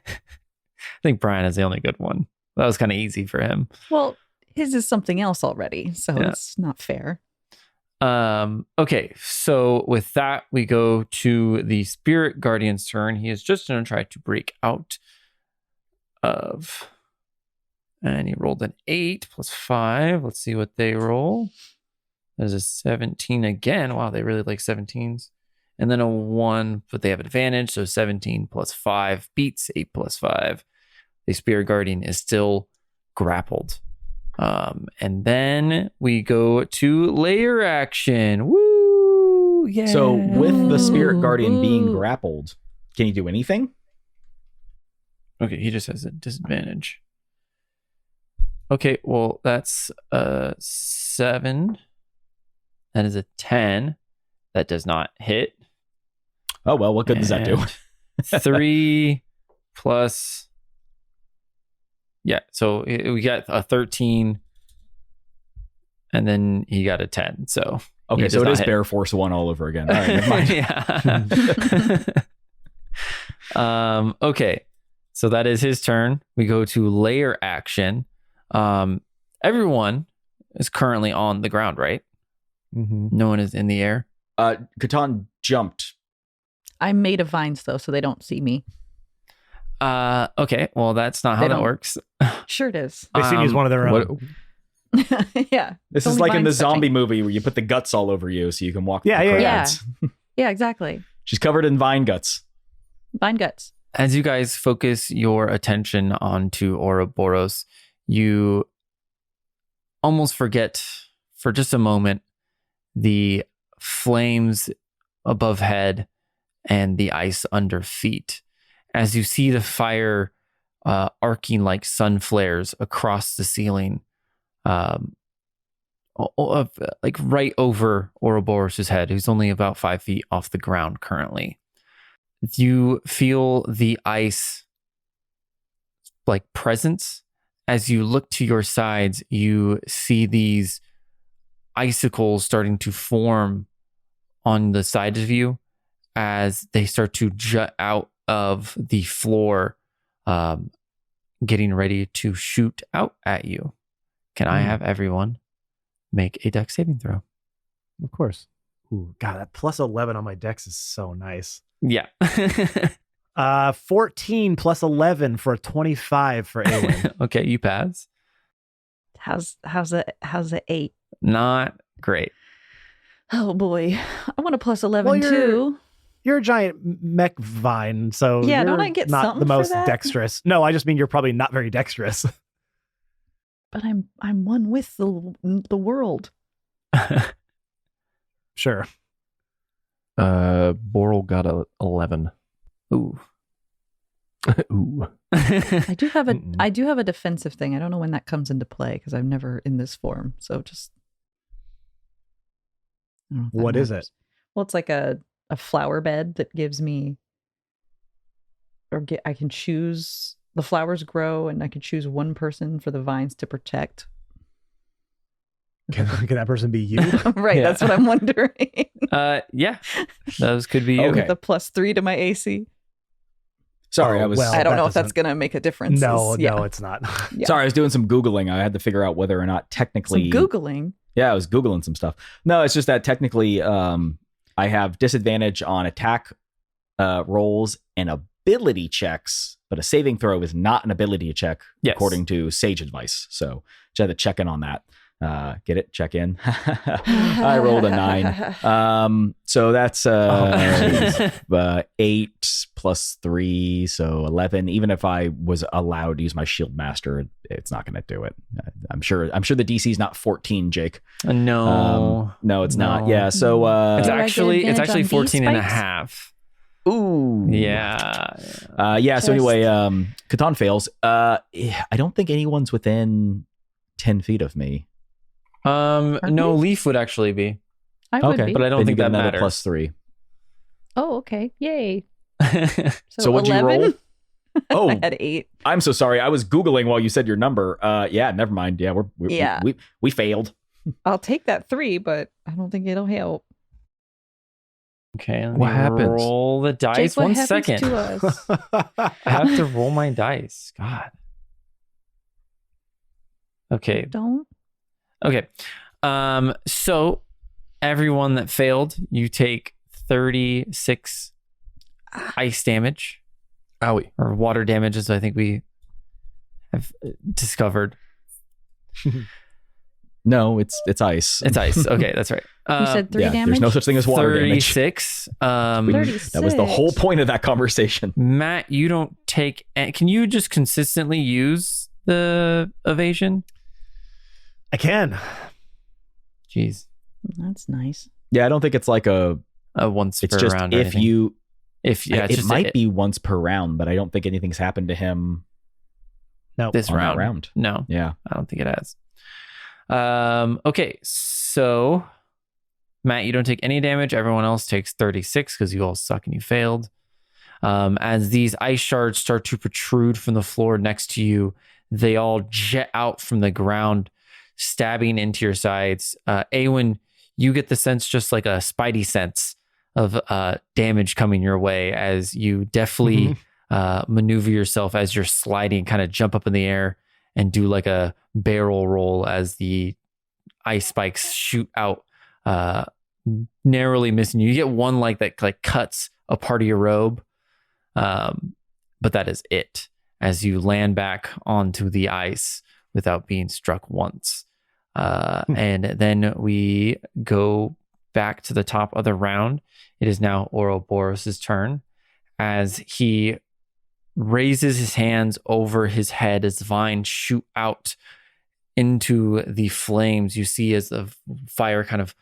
D: think Brian is the only good one. That was kind of easy for him.
F: Well, his is something else already, so
D: Yeah.
F: it's not fair.
D: Okay, so with that, we go to the Spirit Guardian's turn. He is just going to try to break out of, and he rolled an 8 plus 5. Let's see what they roll. There's a 17 again. Wow, they really like 17s. And then a 1, but they have advantage. So 17 plus 5 beats 8 plus 5. The Spirit Guardian is still grappled. And then we go to layer action. Woo! Yeah.
E: So with the Spirit Guardian being grappled, can he do anything?
D: Okay, he just has a disadvantage. Okay, well, that's a 7. That is a 10. That does not hit.
E: Oh, well, what good does that do?
D: 3 plus... Yeah, so we got a 13, and then he got a 10. So
E: okay, so it is
D: hit.
E: Bear Force 1 all over again. All right, never mind.
D: Yeah. Okay, so that is his turn. We go to layer action. Everyone is currently on the ground, right?
A: Mm-hmm.
D: No one is in the air.
E: Catan jumped.
F: I'm made of vines, though, so they don't see me.
D: Okay, well, that's not how
F: They
D: that
F: don't-
D: works.
F: Sure it is.
A: They see me as one of their own.
F: Yeah.
E: This
F: It's
E: is
F: only
E: like in the
F: vines touching.
E: zombie movie where you put the guts all over you so you can walk.
A: Yeah,
E: through the
A: yeah.
E: crowds.
F: Yeah, exactly.
E: She's covered in vine guts.
F: Vine guts.
D: As you guys focus your attention onto Ouroboros, you almost forget for just a moment the flames above head and the ice under feet. As you see the fire arcing like sun flares across the ceiling, like right over Ouroboros' head, who's only about 5 feet off the ground currently. You feel the ice like presence. As you look to your sides, you see these icicles starting to form on the sides of you as they start to jut out of the floor, getting ready to shoot out at you. Can I have everyone make a dex saving throw?
A: Of course. Ooh, God, that plus 11 on my dex is so nice.
D: Yeah.
A: 14 plus 11 for a 25 for Awen.
D: Okay, you pass.
F: How's a 8?
D: Not great.
F: Oh boy. I want a plus 11
A: Well, you're-
F: too.
A: You're a giant mech vine, so
F: Yeah,
A: you're
F: don't I get
A: not
F: something
A: the
F: for
A: most
F: that?
A: dexterous. No, I just mean you're probably not very dexterous.
F: But I'm one with the world.
A: Sure.
G: Boral got a 11.
D: Ooh.
G: Ooh.
F: I do have a
A: Mm-mm.
F: I do have a defensive thing. I don't know when that comes into play because I'm never in this form. So just I don't know if that
A: What is
F: matters.
A: it?
F: Well, it's like a flower bed that gives me I can choose the flowers grow and I can choose one person for the vines to protect.
A: Can that person be you?
F: Right,
D: Yeah.
F: that's what I'm wondering.
D: Yeah. Those could be you.
E: Okay.
F: With the +3 to my AC.
E: Sorry,
A: Oh,
E: I was.
A: well.
F: I don't
A: that
F: know if that's
A: doesn't-
F: going to make a difference.
A: No,
F: Yeah.
A: no, it's not.
F: Yeah.
E: Sorry, I was doing some Googling. I had to figure out whether or not
F: Some
E: technically.
F: Googling.
E: Yeah, I was Googling some stuff. No, it's just that technically I have disadvantage on attack rolls and ability checks, but a saving throw is not an ability check
D: Yes.
E: according to Sage advice. So just had to check in on that. Get it? Check in. I rolled a 9. So that's 8 plus 3, so 11. Even if I was allowed to use my Shield Master, it's not going to do it. I'm sure the DC is not 14, Jake.
D: No.
E: No, it's not.
D: No.
E: Yeah, so
D: It's
F: Do I get
D: actually
F: advantage on bee
D: 14 and a
F: spikes?
D: half.
E: ooh.
D: Yeah.
E: So anyway, Catan fails. I don't think anyone's within 10 feet of me.
D: No, Leaf would actually be.
F: I would
E: Okay.
F: be.
D: But I don't
E: Then you
D: think
E: get
D: that
E: another
D: matters.
E: +3.
F: Oh, okay. Yay.
E: So what'd you roll? Oh,
F: I had 8.
E: I'm so sorry. I was Googling while you said your number. Yeah, never mind. Yeah,
F: Yeah.
E: we failed.
F: I'll take that 3, but I don't think it'll help.
D: Okay. Let
G: What
D: me
G: happens?
D: roll the dice.
F: Jake, what
D: 1
F: happens
D: second.
F: to us?
D: I have to roll my dice. God. Okay.
F: Don't.
D: Okay. So everyone that failed, you take 36 ice damage
G: Owie.
D: or water damage, as I think we have discovered.
E: No, it's ice.
D: It's ice. Okay, that's right.
F: You said 3 damage?
E: There's no such thing as water damage.
D: 36.
F: 36.
E: That was the whole point of that conversation.
D: Matt, you don't take. Can you just consistently use the evasion?
A: I can.
D: Jeez.
F: That's nice.
E: Yeah, I don't think it's like a
D: Once
E: it's
D: per
E: just
D: round. or
E: if
D: anything.
E: you
D: If yeah, it's
E: it
D: just
E: might be once per round, but I don't think anything's happened to him
A: No.
D: this
E: on that
D: round.
E: round.
D: No,
E: Yeah.
D: I don't think it has. Okay, so Matt, you don't take any damage. Everyone else takes 36 because you all suck and you failed. As these ice shards start to protrude from the floor next to you, they all jet out from the ground, stabbing into your sides. Awen, you get the sense, just like a spidey sense of damage coming your way as you deftly maneuver yourself as you're sliding, kind of jump up in the air and do like a barrel roll as the ice spikes shoot out, narrowly missing you. You get one that cuts a part of your robe, but that is it as you land back onto the ice without being struck once. And then we go back to the top of the round. It is now Ouroboros' turn as he raises his hands over his head as vines shoot out into the flames. You see as the fire kind of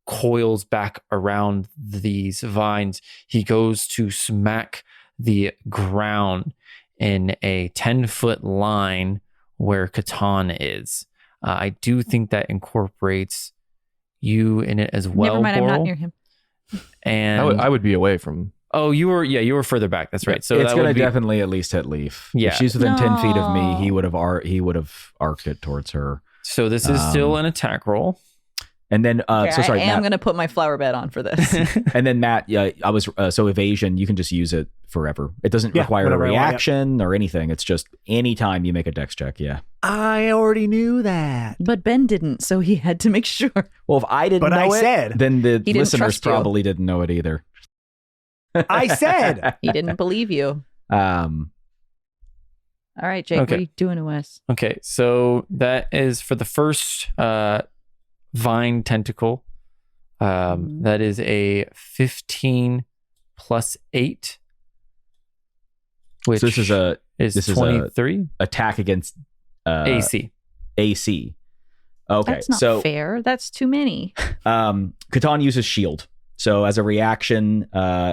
D: coils back around these vines, he goes to smack the ground in a 10-foot line where Catan is. I do think that incorporates you in it as well.
F: Never mind, I'm not
D: Boral.
F: near him.
D: And
G: I would be away from.
D: oh, you were further back. That's right. So
E: it's
D: that
E: going
D: would
E: to
D: be
E: definitely at least hit Leaf.
D: Yeah.
E: If she's within 10 feet of me,
F: No.
E: he would have arced it towards her.
D: so. This is still an attack roll.
E: And then,
F: Okay,
E: so sorry,
F: I am
E: Matt.
F: going to put my flower bed on for this.
E: And then Matt, yeah, I was so evasion. You can just use it forever. It doesn't
A: Yeah,
E: require a
A: whenever I want, yeah.
E: reaction or anything. It's just anytime you make a dex check. Yeah.
A: I already knew that.
F: But Ben didn't, so he had to make sure.
E: Well, if I didn't
A: But
E: know
A: I
E: it,
A: said.
E: then the
F: He didn't
E: listeners
F: trust you.
E: probably didn't know it either.
A: I said.
F: He didn't believe you.
E: Um,
F: All right, Jake,
D: Okay.
F: what are you doing to us?
D: Okay, so that is for the first vine tentacle. That is a 15 plus 8, which
E: so this is a
D: is
E: this is
D: 23
E: attack against
D: AC.
E: AC. Okay,
F: That's not
E: so
F: fair. That's too many.
E: Catan uses shield. So as a reaction,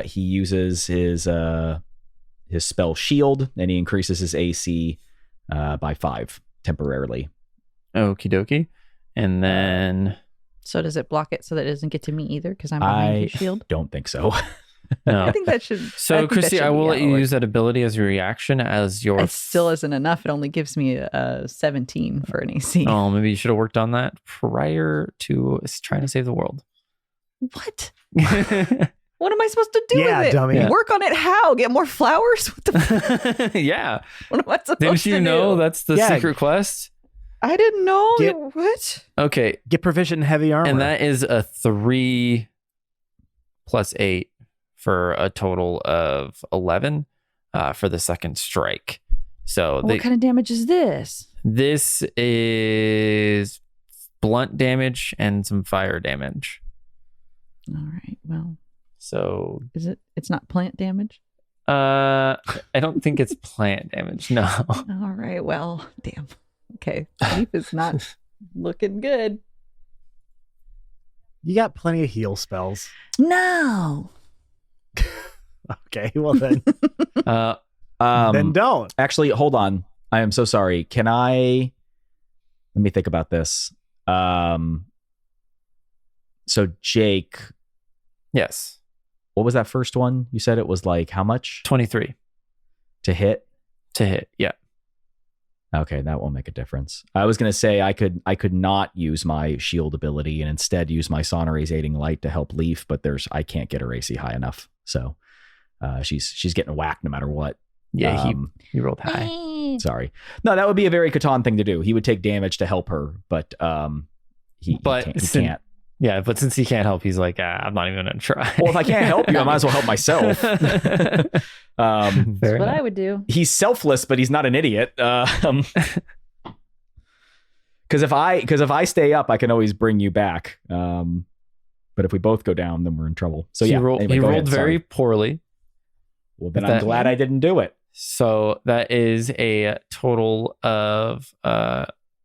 E: he uses his spell shield, and he increases his AC by 5 temporarily.
D: Okie dokie. And then
F: So does it block it so that it doesn't get to me either? Because I'm behind
E: I
F: his shield.
E: don't think so.
D: no.
F: I think that should.
D: So Christy, I will let you use that ability as a reaction as your.
F: It still isn't enough. It only gives me a 17 for an AC.
D: Oh, maybe you should have worked on that prior to trying to save the world.
F: What? What am I supposed to do
A: Yeah,
F: with it?
A: dummy.
D: Yeah.
F: Work on it how? Get more flowers? What the?
D: Yeah.
F: What am I supposed
D: Didn't
F: to
D: you know
F: do?
D: that's the
A: Yeah.
D: secret quest?
F: I didn't know.
A: Get-
F: What?
D: Okay.
A: Get proficient in heavy armor.
D: And that is a 3 plus 8 for a total of 11 for the second strike. So
F: What kind of damage is this?
D: this is blunt damage and some fire damage.
F: All right. Well,
D: So
F: is it? It's not plant damage.
D: I don't think it's plant damage. No.
F: All right. Well, damn. Okay. Leaf is not looking good.
A: You got plenty of heal spells.
F: No.
A: Okay, well then, then don't.
E: Actually, hold on. I am so sorry. Can I? Let me think about this. So Jake,
D: Yes.
E: what was that first one? You said it was like how much
D: 23
E: to hit?
D: to hit. Yeah.
E: Okay, that won't make a difference. I was gonna say I could not use my shield ability and instead use my Sonaray's aiding light to help Leaf, but I can't get her AC high enough. So she's getting whacked no matter what.
D: Yeah. He rolled high.
E: Sorry. No, that would be a very Catan thing to do. He would take damage to help her, but he can't.
D: Yeah. But since he can't help, he's like, I'm not even going to try.
E: Well, if I can't help you, I might as well help myself.
D: Fair
F: That's what
D: enough.
F: I would do.
E: He's selfless, but he's not an idiot. Because if I stay up, I can always bring you back. But if we both go down, then we're in trouble. So yeah,
D: he rolled very poorly.
E: Well, then I'm glad I didn't do it.
D: So that is a total of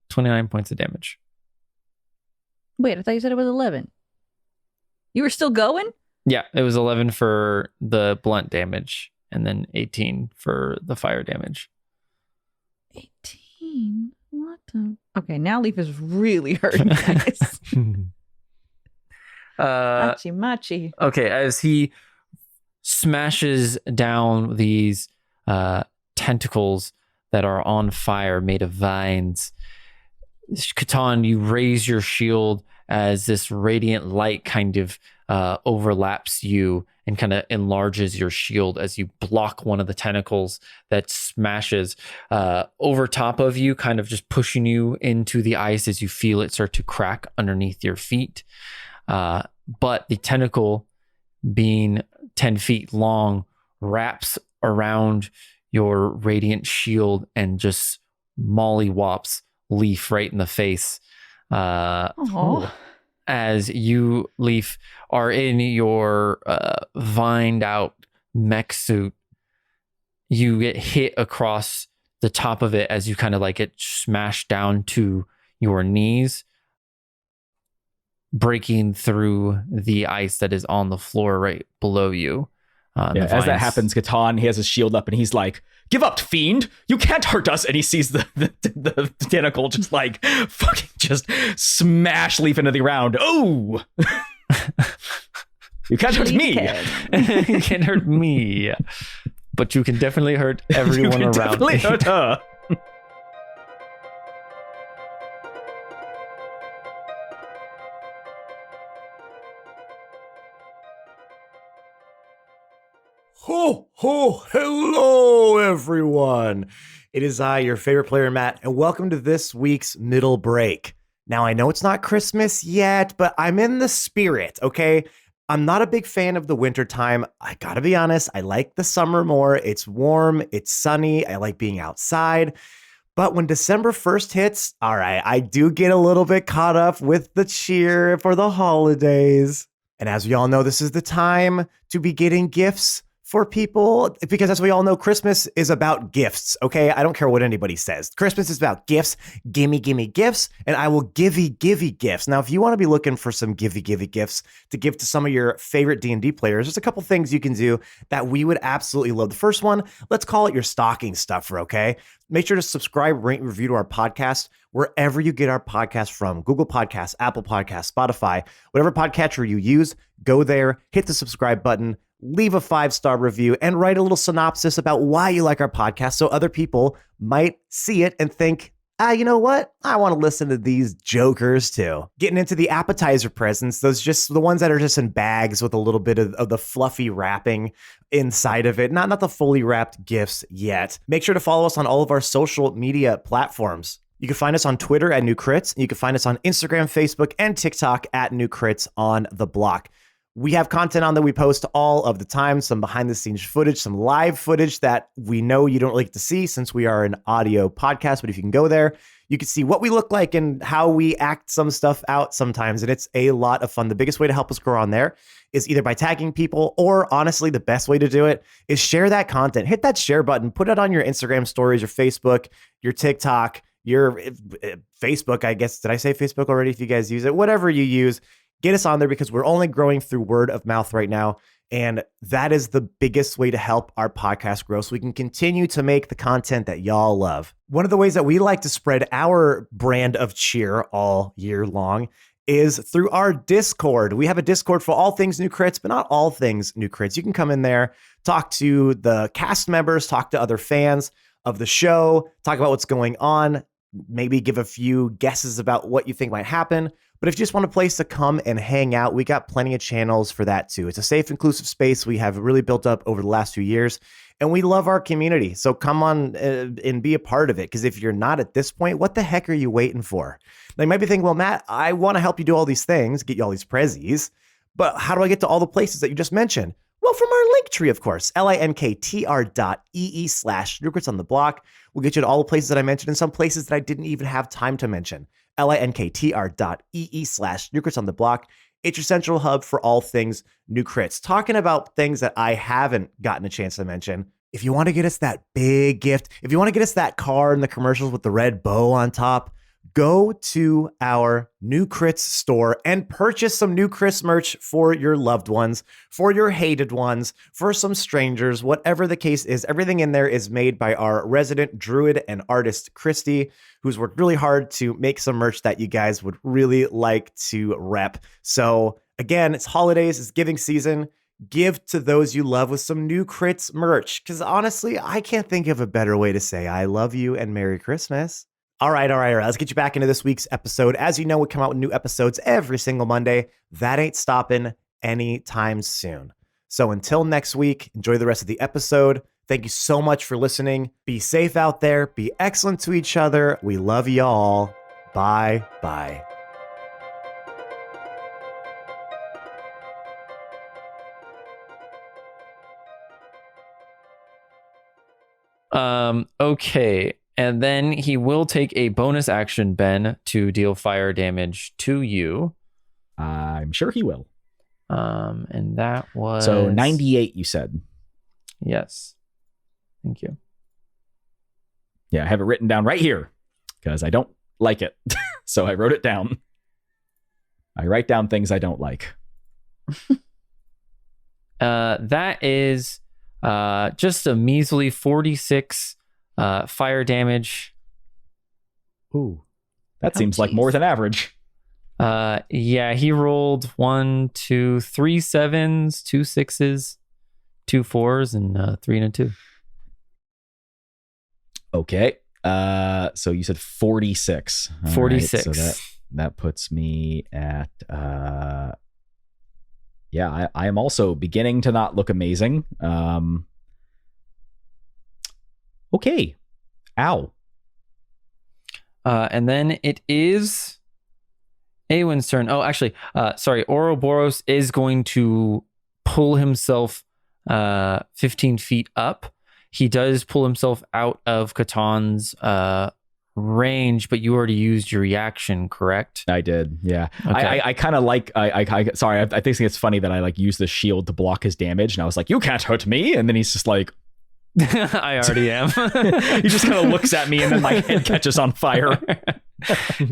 D: 29 points of damage.
F: Wait, I thought you said it was 11. You were still going?
D: Yeah, it was 11 for the blunt damage and then 18 for the fire damage.
F: 18? What the? Okay, now Leaf is really hurting, guys. Machi.
D: Okay, as he smashes down these tentacles that are on fire made of vines, Catan, you raise your shield as this radiant light kind of overlaps you and kind of enlarges your shield as you block one of the tentacles that smashes over top of you, kind of just pushing you into the ice as you feel it start to crack underneath your feet. But the tentacle, being 10 feet long, wraps around your radiant shield and just mollywops Leaf right in the face. As you, Leaf, are in your vined out mech suit, you get hit across the top of it as you kind of like get smashed down to your knees, breaking through the ice that is on the floor right below you.
E: As that happens, Catan, he has his shield up and he's like, "Give up, fiend! You can't hurt us!" And he sees the tentacle just like fucking just smash Leaf into the ground. Oh! You can't hurt me!
D: You can't hurt me. But you can definitely hurt everyone around
E: definitely
D: me.
E: Hurt her.
A: Ho, ho, hello, everyone. It is I, your favorite player, Matt, and welcome to this week's Middle Break. Now, I know it's not Christmas yet, but I'm in the spirit, okay? I'm not a big fan of the winter time. I gotta be honest, I like the summer more. It's warm, it's sunny, I like being outside. But when December 1st hits, all right, I do get a little bit caught up with the cheer for the holidays. And as we all know, this is the time to be getting gifts for people, because as we all know, Christmas is about gifts, okay? I don't care what anybody says. Christmas is about gifts. Gimme gifts, and I will givey gifts. Now, if you want to be looking for some givey gifts to give to some of your favorite D&D players, there's a couple things you can do that we would absolutely love. The first one, let's call it your stocking stuffer, okay? Make sure to subscribe, rate, and review to our podcast wherever you get our podcast from. Google Podcasts, Apple Podcasts, Spotify, whatever podcatcher you use, go there, hit the subscribe button, leave a 5-star review, and write a little synopsis about why you like our podcast so other people might see it and think, you know what? I want to listen to these jokers too. Getting into the appetizer presents, those just the ones that are just in bags with a little bit of the fluffy wrapping inside of it. Not the fully wrapped gifts yet. Make sure to follow us on all of our social media platforms. You can find us on Twitter at New Crits. You can find us on Instagram, Facebook, and TikTok at New Crits on the Block. We have content on that we post all of the time, some behind the scenes footage, some live footage that we know you don't really get to see since we are an audio podcast. But if you can go there, you can see what we look like and how we act some stuff out sometimes. And it's a lot of fun. The biggest way to help us grow on there is either by tagging people, or honestly, the best way to do it is share that content. Hit that share button, put it on your Instagram stories, your Facebook, your TikTok, your Facebook, I guess. Did I say Facebook already? If you guys use it, whatever you use, get us on there, because we're only growing through word of mouth right now. And that is the biggest way to help our podcast grow so we can continue to make the content that y'all love. One of the ways that we like to spread our brand of cheer all year long is through our Discord. We have a Discord for all things New Crits, but not all things New Crits. You can come in there, talk to the cast members, talk to other fans of the show, talk about what's going on, maybe give a few guesses about what you think might happen. But if you just want a place to come and hang out, we got plenty of channels for that too. It's a safe, inclusive space we have really built up over the last few years, and we love our community. So come on and be a part of it, because if you're not at this point, what the heck are you waiting for? Now, you might be thinking, well, Matt, I want to help you do all these things, get you all these prezzies, but how do I get to all the places that you just mentioned? Well, from our link tree, of course, linktr.ee/NewCrits on the Block. We'll get you to all the places that I mentioned and some places that I didn't even have time to mention. linktr.ee/New on the Block. It's your central hub for all things New Crits. Talking about things that I haven't gotten a chance to mention. If you want to get us that big gift, if you want to get us that car in the commercials with the red bow on top, go to our New Crits store and purchase some New Crits merch for your loved ones, for your hated ones, for some strangers, whatever the case is. Everything in there is made by our resident druid and artist, Christy, who's worked really hard to make some merch that you guys would really like to rep. So again, it's holidays, it's giving season. Give to those you love with some New Crits merch, because honestly, I can't think of a better way to say I love you and Merry Christmas. All right. Let's get you back into this week's episode. As you know, we come out with new episodes every single Monday. That ain't stopping anytime soon. So until next week, enjoy the rest of the episode. Thank you so much for listening. Be safe out there. Be excellent to each other. We love y'all. Bye.
D: Okay. And then he will take a bonus action, Ben, to deal fire damage to you.
E: I'm sure he will.
D: And that was...
E: So 98, you said.
D: Yes. Thank you.
E: Yeah, I have it written down right here because I don't like it. So I wrote it down. I write down things I don't like.
D: That is just a measly 46 fire damage.
E: Ooh, that seems like more than average.
D: Yeah, he rolled 1, 2, 3 7s, 2 6s, 2 4s, and 3 and a 2.
E: Okay. So you said 46.
D: 46.
E: Right, so that puts me at yeah, I am also beginning to not look amazing. Okay. Ow.
D: And then it is Awen's turn. Oh, actually, sorry. Ouroboros is going to pull himself 15 feet up. He does pull himself out of Katan's range, but you already used your reaction, correct?
E: I did, yeah.
D: Okay.
E: I kind of like, sorry, I think it's funny that I like use the shield to block his damage, and I was like, you can't hurt me, and then he's just like,
D: I already am.
E: He just kind of looks at me, and then my head catches on fire.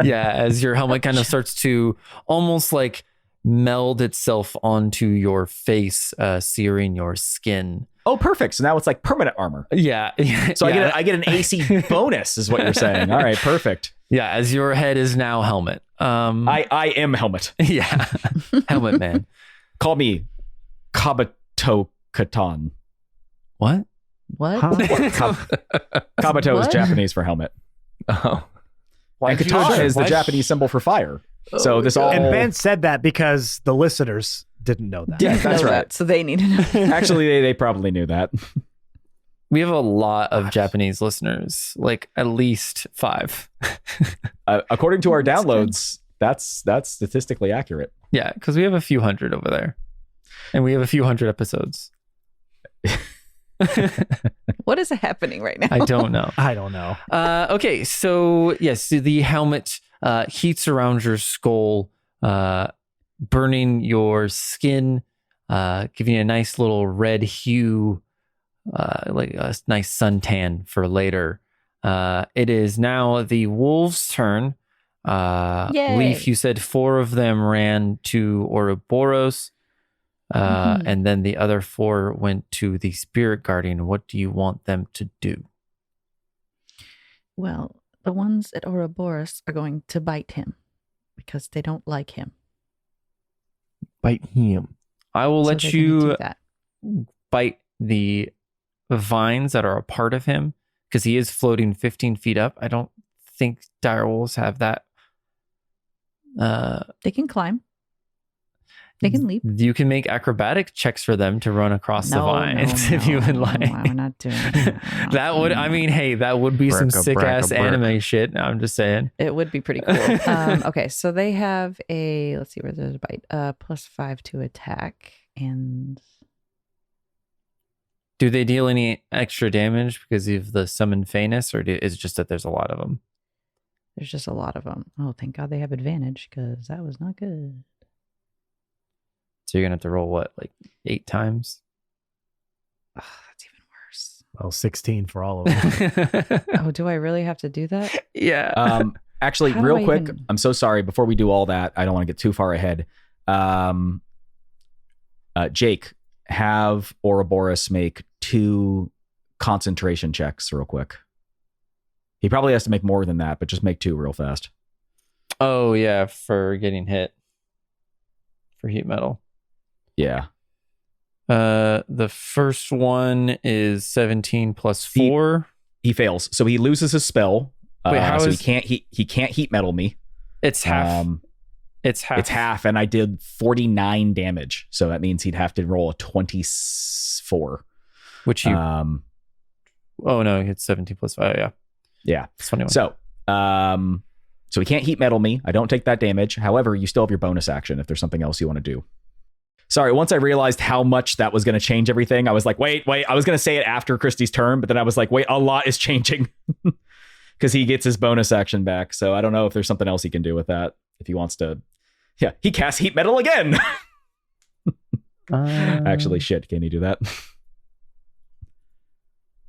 D: Yeah, as your helmet kind of starts to almost like meld itself onto your face, searing your skin.
E: Oh, perfect. So now it's like permanent armor.
D: Yeah.
E: So I get an AC bonus, is what you're saying. All right, perfect.
D: Yeah, as your head is now helmet.
E: I am helmet.
D: Yeah, helmet man.
E: Call me Kabuto Katan.
D: What?
E: Kabuto is Japanese for helmet.
G: Oh.
E: And katana is the Japanese symbol for fire. So this all...
A: And Ben said that because the listeners didn't know that.
E: Yeah, that's right.
F: So they need to know.
E: Actually, they probably knew that.
D: We have a lot of Japanese listeners, like at least 5.
E: According to our downloads, that's statistically accurate.
D: Yeah, because we have a few hundred over there. And we have a few hundred episodes.
F: What is happening right now?
D: I don't know. Okay, so yes, the helmet heats around your skull, burning your skin, giving you a nice little red hue, like a nice suntan for later. It is now the wolves' turn.
F: Yay.
D: Leaf, you said 4 of them ran to Ouroboros. And then the other 4 went to the spirit guardian. What do you want them to do?
F: Well, the ones at Ouroboros are going to bite him because they don't like him.
G: Bite him.
D: I will let
F: they're gonna
D: you
F: do that.
D: bite the vines that are a part of him because he is floating 15 feet up. I don't think direwolves have that.
F: They can climb. They can leap.
D: You can make acrobatic checks for them to run across the vines if you would like.
F: No, we're not doing that.
D: That would, I mean, hey, that would be some
G: Bricka,
D: sick ass
G: bricka,
D: anime shit. I'm just saying.
F: It would be pretty cool. Okay, so they have a, let's see where there's a bite. +5 to attack. And
D: do they deal any extra damage because of the summon Fanus, or is it just that there's a lot of them?
F: There's just a lot of them. Oh, thank God they have advantage because that was not good.
D: So you're gonna have to roll what, like 8 times?
F: Oh, that's even worse.
A: Well, 16 for all of them.
F: Oh, do I really have to do that?
D: Yeah.
E: Actually,
F: How do
E: real
F: I
E: quick,
F: even-
E: I'm so sorry. Before we do all that, I don't want to get too far ahead. Jake, have Ouroboros make 2 concentration checks real quick. He probably has to make more than that, but just make 2 real fast.
D: Oh yeah, for getting hit. For heat metal.
E: Yeah.
D: The first one is 17 plus 4.
E: He fails. So he loses his spell.
D: Wait, how
E: so
D: is-
E: he can't heat metal me.
D: It's half. It's half.
E: It's half, and I did 49 damage. So that means he'd have to roll a 24.
D: Which you.
E: Um,
D: Oh no, it's 17 plus 5. Yeah,
E: yeah.
D: it's 21.
E: So, so he can't heat metal me. I don't take that damage. However, you still have your bonus action if there's something else you want to do. Sorry, once I realized how much that was going to change everything, I was like, wait. I was going to say it after Christy's turn, but then I was like, wait, a lot is changing because he gets his bonus action back. So I don't know if there's something else he can do with that. If he wants to, yeah, he casts heat metal again. Actually, shit, can he do that?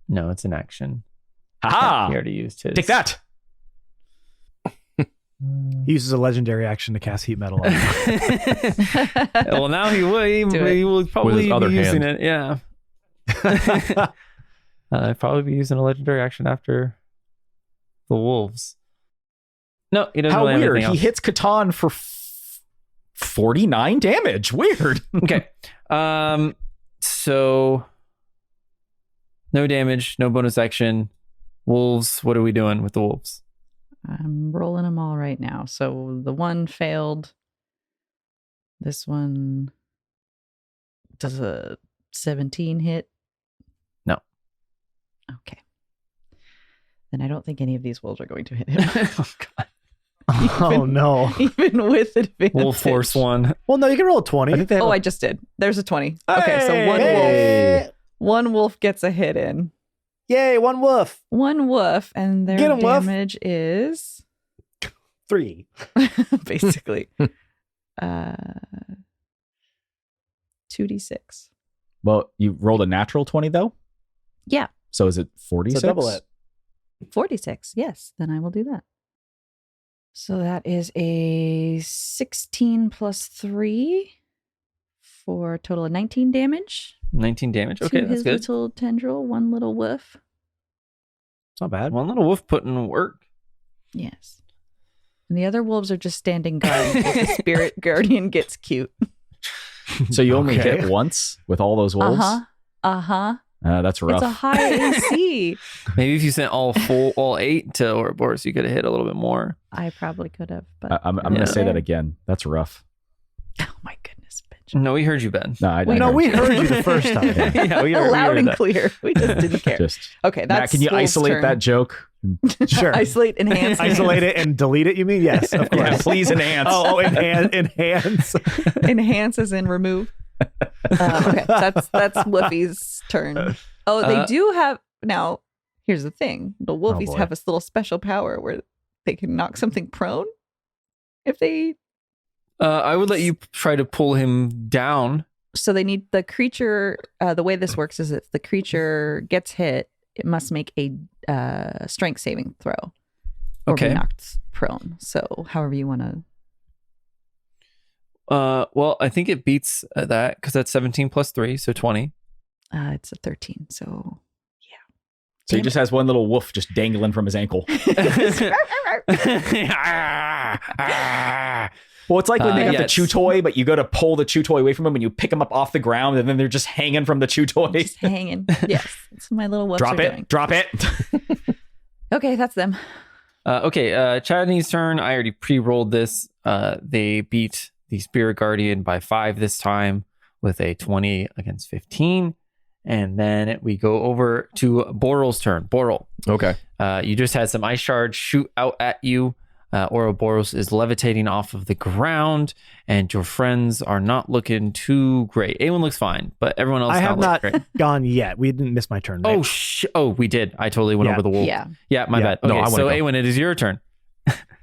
D: No, it's an action.
E: Haha!
D: He already used his.
E: Take that.
A: He uses a legendary action to cast heat metal on him.
D: Well, now he will.
F: Do it.
D: He will probably be
G: other
D: using
G: hand.
D: it. Yeah. I'd probably be using a legendary action after the wolves. No, he doesn't
E: How
D: really have
E: weird.
D: anything
E: He
D: else.
E: hits Catan for 49 damage. Weird.
D: Okay. So no damage, no bonus action. Wolves. What are we doing with the wolves?
F: I'm rolling them all right now. So the one failed. This one does a 17 hit.
D: No.
F: Okay. Then I don't think any of these wolves are going to hit him.
D: Oh God.
A: Oh no.
F: Even with advantage.
D: Wolf force one.
A: Well, no, you can roll a 20.
E: I think they have
F: Oh,
E: a-
F: I just did. There's a 20. Okay, so one wolf.
A: Hey!
F: One wolf gets a hit in.
A: Yay, one wolf.
F: One wolf, and their
A: Get 'em, wolf.
F: damage is
A: 3.
F: basically 2d6.
E: Well, you rolled a natural 20 though?
F: Yeah,
E: So is it 46?
A: So double it.
F: 46. Yes, then I will do that. So that is a 16 plus 3 for a total of 19 damage.
D: 19 damage. Okay,
F: to
D: that's
F: his
D: good.
F: little tendril, one little wolf.
A: It's not bad.
D: One little wolf putting in work.
F: Yes. And the other wolves are just standing guard in case the spirit guardian gets cute.
E: So you only
A: Okay.
E: hit once with all those wolves?
F: Uh-huh.
E: That's rough.
F: It's a high AC.
D: Maybe if you sent all 8 to Ouroboros, you could have hit a little bit more.
F: I probably could have, but
E: I'm going
D: Yeah.
E: to say that again. That's rough.
F: oh my goodness, bitch.
D: No, we heard you, Ben.
E: No, I
F: Wait,
A: No, we
E: you.
A: heard you the first time.
D: Yeah, we heard
F: Loud and
D: that.
F: clear. We just didn't care.
E: Just,
F: Okay, that's
E: Matt, can you
F: Wolf's
E: isolate
F: turn.
E: that joke?
A: Sure.
F: Isolate, enhance.
A: Isolate it and delete it, you mean? Yes, of course.
E: Yeah, please enhance.
A: Oh, enhance.
F: Enhance as in remove. Okay, that's Woofy's turn. Oh, they do have now. Here's the thing: the Wolfies
A: boy.
F: have this little special power where they can knock something prone if they.
D: I would let you try to pull him down.
F: So they need the creature. The way this works is if the creature gets hit, it must make a strength saving throw. Or
D: Okay.
F: be knocked prone. So however you want to.
D: Well, I think it beats that because that's 17 plus 3, so 20.
F: It's a 13. So
E: So he
F: Damn
E: just has one little wolf just dangling from his ankle. Well, it's like when they got the
D: yes.
E: chew toy, but you go to pull the chew toy away from him and you pick them up off the ground and then they're just hanging from the chew toy.
F: just hanging. Yes, that's what my little wolves
E: Drop
F: are
E: it.
F: doing.
E: Drop it.
F: Okay, that's them.
D: Okay, Chadney's turn. I already pre-rolled this. They beat the Spirit Guardian by 5 this time with a 20 against 15. And then we go over to Boral's turn. Boral,
G: Okay.
D: you just had some ice shards shoot out at you. Ouroboros is levitating off of the ground, and your friends are not looking too great. Awen looks fine, but everyone else
A: I have
D: looks
A: not
D: great.
A: gone yet. We didn't miss my turn. Right?
D: Oh, we did. I totally went
A: Yeah.
D: over the wolf.
F: Yeah.
D: Yeah, my
A: Yeah.
D: bad.
G: No,
D: Okay,
G: I wanna
D: so
G: go.
D: Awen, it is your turn.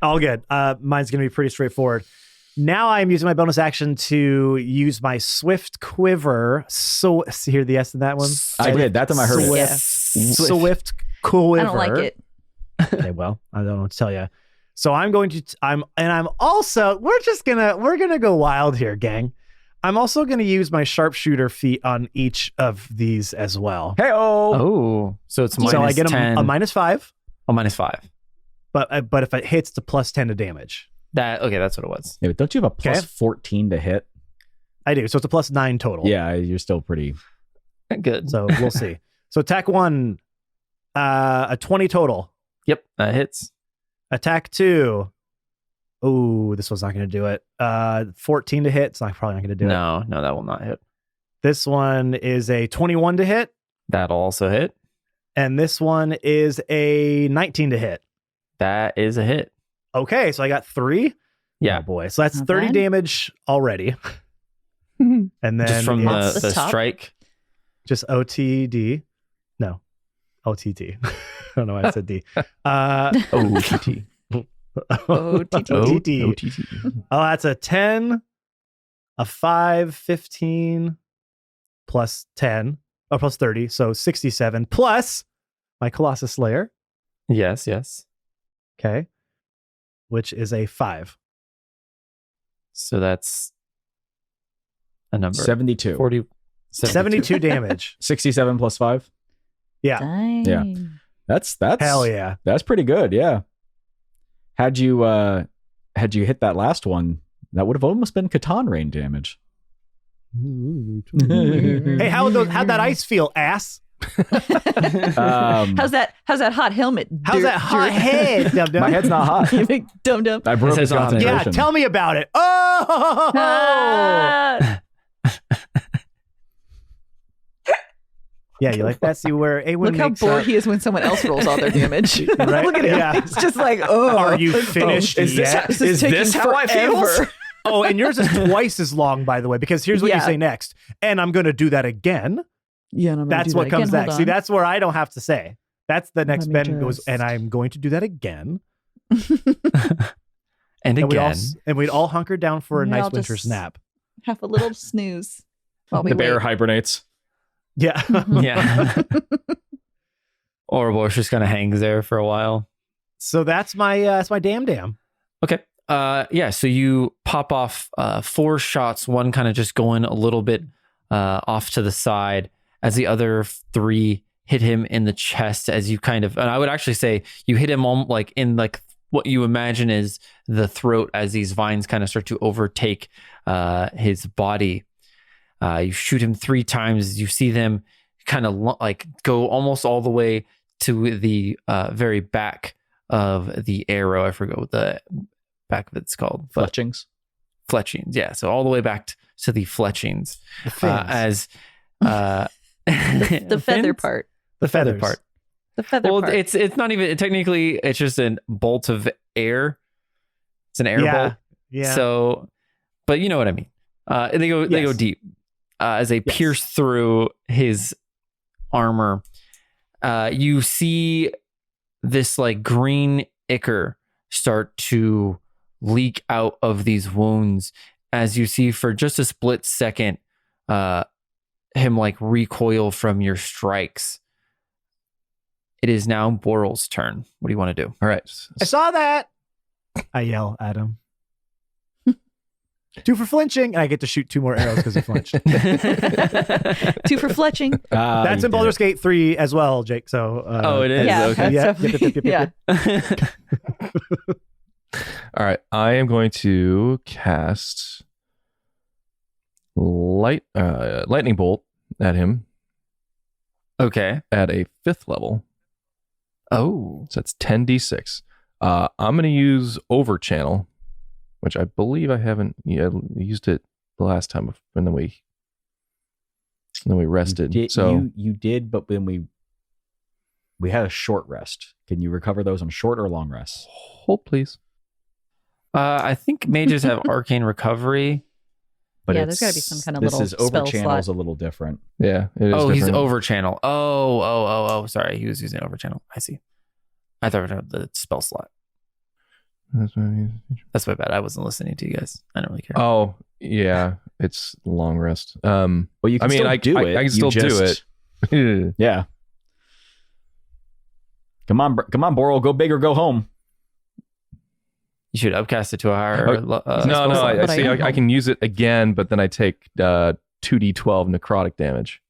A: All good. Mine's going to be pretty straightforward. Now I'm using my bonus action to use my swift quiver. So hear the S in that one?
E: I did. That time I heard it.
A: Swift quiver.
F: I don't like it.
A: Okay, well, I don't know what to tell you. So I'm going to, I'm also, we're gonna go wild here, gang. I'm also going to use my sharpshooter feat on each of these as well.
D: Oh, so it's minus
A: so I get
D: 10.
A: a -5.
D: Oh, -5.
A: But if it hits, it's a +10 to damage.
D: Okay, that's what it was.
E: Yeah, but don't you have a plus 14 to hit?
A: I do. So it's a +9 total.
E: Yeah, you're still pretty
D: Good.
A: So we'll see. So attack 1, a 20 total.
D: Yep, that hits.
A: Attack 2. Oh, this one's not going to do it. 14 to hit. It's probably not going to do it.
D: No, that will not hit.
A: This one is a 21 to hit.
D: That'll also hit.
A: And this one is a 19 to hit.
D: That is a hit.
A: Okay, so I got 3.
D: Yeah.
A: Oh boy. So that's
F: Not
A: 30
F: bad.
A: damage already. And then
D: Just from
A: it's
F: the
D: the
F: top?
D: strike.
A: just OTD. No. OTT. I don't know why I said D.
G: OTT.
A: OTT.
G: OTT.
A: Oh, that's a 10, a 5, 15, plus 10, plus 30. So 67 plus my Colossus Slayer.
D: Yes.
A: Okay. Which is a 5.
D: So that's a number.
E: 72.
D: 40.
A: 72 damage.
E: 67 plus 5.
A: Yeah.
F: Dang.
E: Yeah. That's
A: Hell yeah.
E: That's pretty good. Yeah. Had you hit that last one, that would have almost been Catan rain damage.
A: Hey, how'd that ice feel, ass?
F: How's that hot helmet?
A: How's that hot head? Dum-dum?
E: My head's not hot.
F: You big dum dum.
E: I broke
D: His
E: his
D: head's on it.
E: concentration.
A: Yeah, tell me about it. Oh!
F: Ah!
A: Yeah, you like that? See where Awen
F: Look how
A: makes
F: bored he is when someone else rolls all their damage.
A: Right?
F: Look at him.
A: Yeah.
F: He's just like, oh.
A: Are you finished
E: is this-
A: yet?
F: This
E: Is
F: taking
E: this how I feel?
F: forever.
A: Oh, and yours is twice as long, by the way, because here's what you
F: Yeah.
A: say next. And I'm going to do that again.
F: Yeah, and I'm gonna
A: That's
F: do
A: what
F: that
A: comes
F: again.
A: next.
F: Hold
A: See,
F: on.
A: that's where I don't have to say. That's the next
F: Let me
A: Ben goes,
F: just-
A: and I'm going to do that again.
D: And
A: And
D: again.
A: we'd all hunker down for a
F: And
A: nice
F: I'll
A: winter's
F: just-
A: nap.
F: Have a little snooze while we
E: The bear
F: wait.
E: hibernates.
A: Yeah.
D: Yeah. Ouroboros just kind of hangs there for a while.
A: So that's my damn.
D: Okay. Yeah. So you pop off 4 shots, one kind of just going a little bit off to the side as the other 3 hit him in the chest as you kind of, and I would actually say you hit him like in like what you imagine is the throat as these vines kind of start to overtake his body. You shoot him 3 times. You see them kind of like go almost all the way to the very back of the arrow. I forget what the back of it's called. But
E: Fletchings.
D: fletchings. Yeah. So all the way back to the fletchings
A: The fins.
D: as
F: the feather
D: fins?
F: part.
A: the
D: Feather
A: feathers.
D: part.
F: The feather
D: Well,
F: part.
D: it's not even technically. It's just a bolt of air. It's an air bolt.
A: Yeah.
D: So, but you know what I mean. They go
A: Yes.
D: deep as they
A: Yes.
D: pierce through his armor. You see this like green ichor start to leak out of these wounds as you see for just a split second him like recoil from your strikes. It is now Boral's turn. What do you want to do?
G: All right.
A: I saw that. I yell at him. 2 for flinching, and I get to shoot 2 more arrows because he flinched.
F: 2 for fletching.
A: That's in Baldur's Gate 3 as well, Jake. So
D: Oh, it is?
F: Yeah,
D: Okay.
A: Yeah.
F: that's yeah.
G: All right. I am going to cast lightning bolt at him
D: Okay.
G: at a 5th level.
D: Oh.
G: So that's 10d6. I'm going to use Overchannel, which I believe I haven't used it the last time, and then we rested.
E: You did, but when we had a short rest. Can you recover those on short or long rests?
G: Hold, please.
D: I think mages have arcane recovery.
E: But
F: Yeah, there's gotta be some kind of
E: this
F: little
E: is over
F: spell
E: channel's
F: slot.
E: a little different.
G: Yeah, it is.
D: Oh, he's
G: different.
D: over channel. Oh. Sorry, he was using over channel. I see. I thought it was the spell slot. That's my bad. I wasn't listening to you guys. I don't really care.
G: Oh, yeah. It's long rest.
E: Well, you can still do it.
G: I can
E: You
G: still do
E: just-
G: it.
E: Yeah. Come on, Boral. Go big or go home.
D: You should upcast it to a higher.
G: No,
D: spell slot.
G: I
F: but
G: see.
F: I
G: I can use it again, but then I take 2d12 necrotic damage.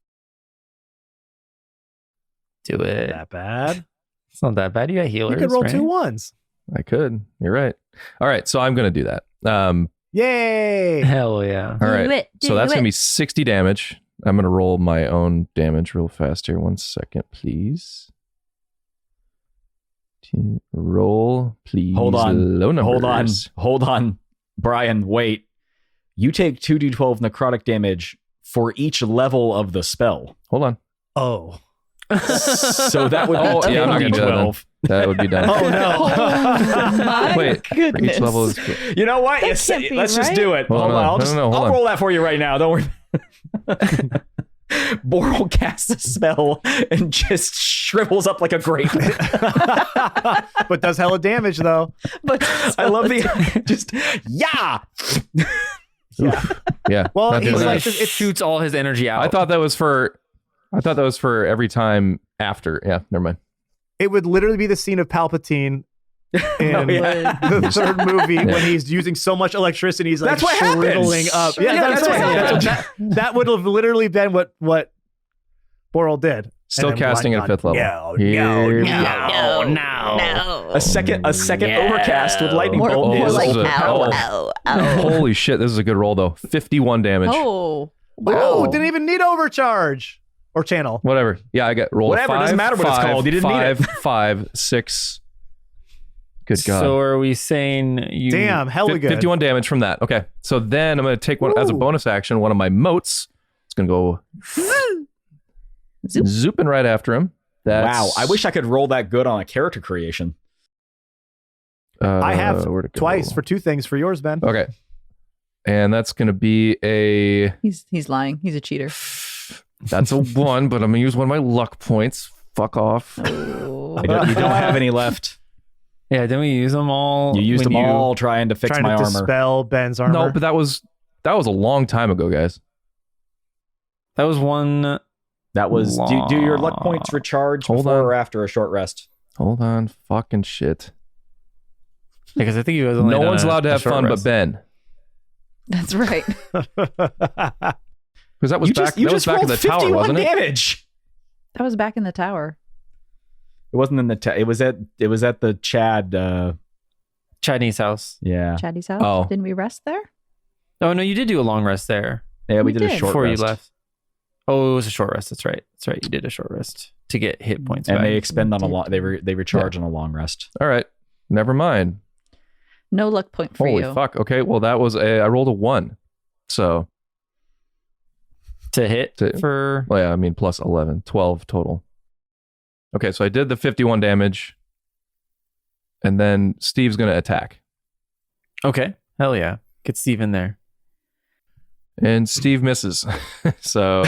D: Do it.
A: That bad?
D: It's not that bad. You got healers.
A: You could roll
D: right?
A: 2 1s.
G: I could. You're right. All right, so I'm going to do that.
A: Yay!
D: Hell yeah.
G: All right.
F: Do it.
G: So that's
F: Do
G: going to
F: it.
G: be 60 damage. I'm going to roll my own damage real fast here. 1 second, please. Roll, please.
E: Hold on.
G: Low numbers.
E: Hold on. Brian, wait. You take 2d12 necrotic damage for each level of the spell.
G: Hold on.
A: Oh.
E: So that would be
G: Oh, yeah, I'm not gonna do that then.
E: 10d12.
G: That would be done.
A: Oh, no.
F: Oh, my
G: Wait, for
F: goodness.
G: each level is
E: You know what?
F: That
E: Yes,
F: can't be
E: let's just
F: right.
E: do it.
G: Hold
E: Hold
G: on.
E: on. I'll
G: No,
E: just
G: no, hold
E: I'll
G: on.
E: roll that for you right now. Don't worry. Boral casts a spell and just shrivels up like a grape.
A: But does hella damage, though.
F: But
E: I love the just yeah.
G: Yeah.
A: Well,
G: not doing
A: he's
G: that.
A: like-
D: It shoots all his energy out.
G: I thought that was for every time after. Yeah, never mind.
A: It would literally be the scene of Palpatine in
E: Oh, yeah.
A: the third movie when he's using so much electricity, he's like
E: That's what happens.
A: shriveling up. Yeah,
E: Yeah,
A: that's
E: that's what
A: what
E: happens.
A: that would have literally been what Boral did.
G: Still
A: And then
G: casting
A: Blind
G: at fifth level.
A: No,
G: Here we
A: no,
G: go.
F: no.
E: A second overcast with lightning
F: More,
E: bolt
F: more
E: is
F: like
E: overpowered.
F: ow, ow.
G: Holy shit, this is a good roll though. 51 damage.
F: Oh,
A: Oh,
F: wow.
A: didn't even need overcharge or channel.
G: Whatever. Yeah, I got rolled
E: Whatever,
G: a 5,
E: doesn't matter what it's
G: 5,
E: called. You didn't need it.
G: 5, 6. Good God.
D: So are we saying you?
A: Damn, hella good.
G: 51 damage from that. Okay. So then I'm going to take one as a
A: Woo.
G: bonus action, one of my motes. It's going to go
F: Zoop.
G: zooping right after him. That's,
E: Wow, I wish I could roll that good on a character creation.
A: I have
G: where'd it go?
A: twice for 2 things for yours, Ben.
G: Okay. And that's going to be a...
F: He's lying. He's a cheater.
G: That's a 1, but I'm going to use one of my luck points. Fuck off.
F: Oh.
E: You don't have any left.
D: Yeah, didn't we use them all?
E: You used
D: when
E: them all trying to fix
A: Trying
E: my
A: to
E: armor.
A: dispel Ben's armor.
G: No, but that was a long time ago, guys.
D: That was one.
E: That was do your luck points recharge
G: Hold
E: before
G: on.
E: or after a short rest?
G: Hold on. Fucking shit.
D: Because I think you guys only
G: No
D: done
G: one's
D: a-
G: allowed to
D: a
G: have
D: short
G: fun but
D: rest.
G: Ben.
F: That's right.
G: Because that was
E: You
G: back
E: just
G: in
E: rolled
G: the tower,
E: 51
G: wasn't it?
E: damage.
F: That was back in the tower.
E: It wasn't in the. It was at the Chad.
D: Chinese house.
E: Yeah,
F: Chatty's house.
G: Oh.
F: Didn't we rest there?
D: Oh no, you did do a long rest there
E: yeah. We
F: We
E: did a
F: did.
E: short
D: before
E: rest.
D: you left. Oh, it was a short rest. That's right. That's right. You did a short rest to get hit points
E: and
D: back.
E: they expend on a
F: did.
E: long. They recharge on a long rest.
G: All right. Never mind.
F: No luck point for
G: Holy
F: you.
G: fuck. Okay. Well, that was I rolled a 1. So,
D: to hit
G: To-
D: for.
G: well, yeah, I mean, plus 11, 12 total. Okay. So I did the 51 damage. And then Steve's going to attack.
D: Okay. Hell yeah. Get Steve in there.
G: And Steve misses. So,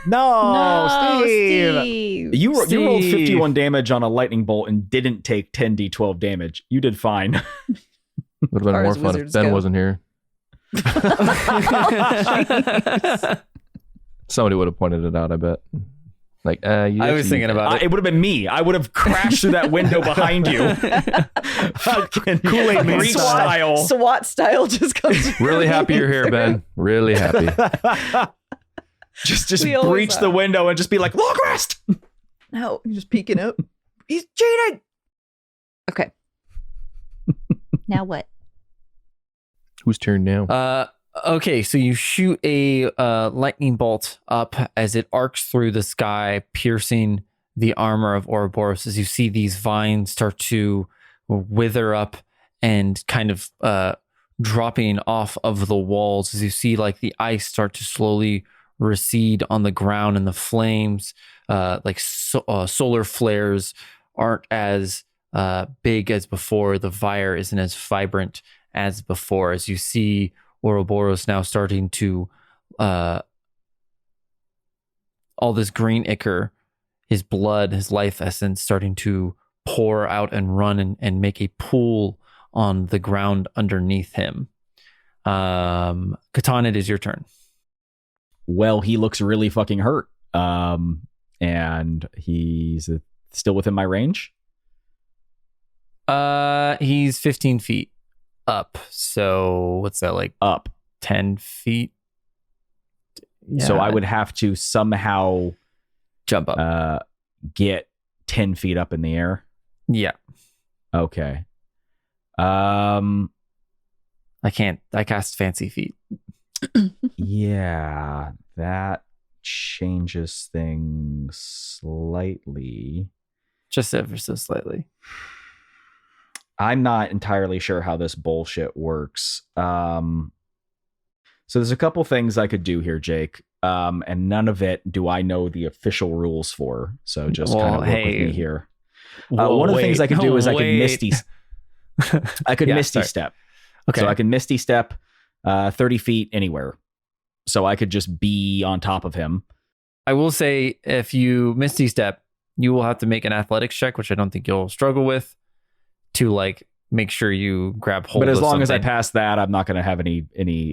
A: no, Steve.
E: You rolled
D: Steve.
E: 51 damage on a lightning bolt and didn't take 10d12 damage. You did fine.
G: would have been
F: far
G: more
F: as
G: fun if
F: wizards
G: Ben
F: go.
G: wasn't here. Somebody would have pointed it out, I bet. Like, you
D: I was
G: actually-
D: thinking about it.
E: It would have been me. I would have crashed through that window behind you. Fucking
A: Kool-Aid Man
E: Greek
A: style.
E: style.
F: SWAT style just comes.
G: Really happy you're here, Ben. Really happy.
E: Just
F: We always
E: breach the
F: are.
E: window and just be like, long rest.
F: No, he's just peeking up. He's cheating. Okay. Now what?
G: Whose turn now?
D: Okay, so you shoot a lightning bolt up as it arcs through the sky, piercing the armor of Ouroboros as you see these vines start to wither up and kind of dropping off of the walls as you see like the ice start to slowly recede on the ground and the flames solar flares aren't as big as before. The fire isn't as vibrant as before as you see Ouroboros now starting to all this green ichor, his blood, his life essence starting to pour out and run and make a pool on the ground underneath him. Catan, it is your turn.
E: Well, he looks really fucking hurt. And he's still within my range.
D: He's 15 feet up. So what's that, like
E: Up.
D: 10 feet?
E: So
D: Yeah.
E: I would have to somehow
D: Jump up.
E: get 10 feet up in the air.
D: Yeah.
E: Okay.
D: I cast fancy feet.
E: Yeah, that changes things slightly.
D: Just ever so slightly.
E: I'm not entirely sure how this bullshit works. So there's a couple things I could do here, Jake. And none of it do I know the official rules for. So just kind of work with me here. One of the things I could do is I could Misty. Misty
D: sorry.
E: Step.
D: Okay.
E: So I can Misty Step 30 feet anywhere. So I could just be on top of him.
D: I will say, if you Misty Step, you will have to make an athletics check, which I don't think you'll struggle with, to like make sure you grab hold.
E: But as
D: of
E: long as I
D: something.
E: pass that, I'm not going to have any.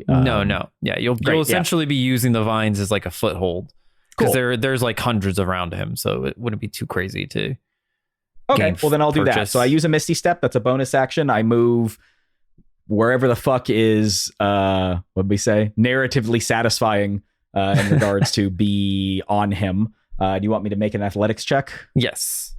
D: No. Yeah, you'll
E: great,
D: essentially be using the vines as like a foothold, because
E: Cool.
D: there's like hundreds around him, so it wouldn't be too crazy to.
E: Okay,
D: gain
E: well then I'll do that.
D: purchase.
E: So I use a Misty Step. That's a bonus action. I move wherever the fuck is, what would we say, narratively satisfying in regards to be on him. Do you want me to make an athletics check?
D: Yes.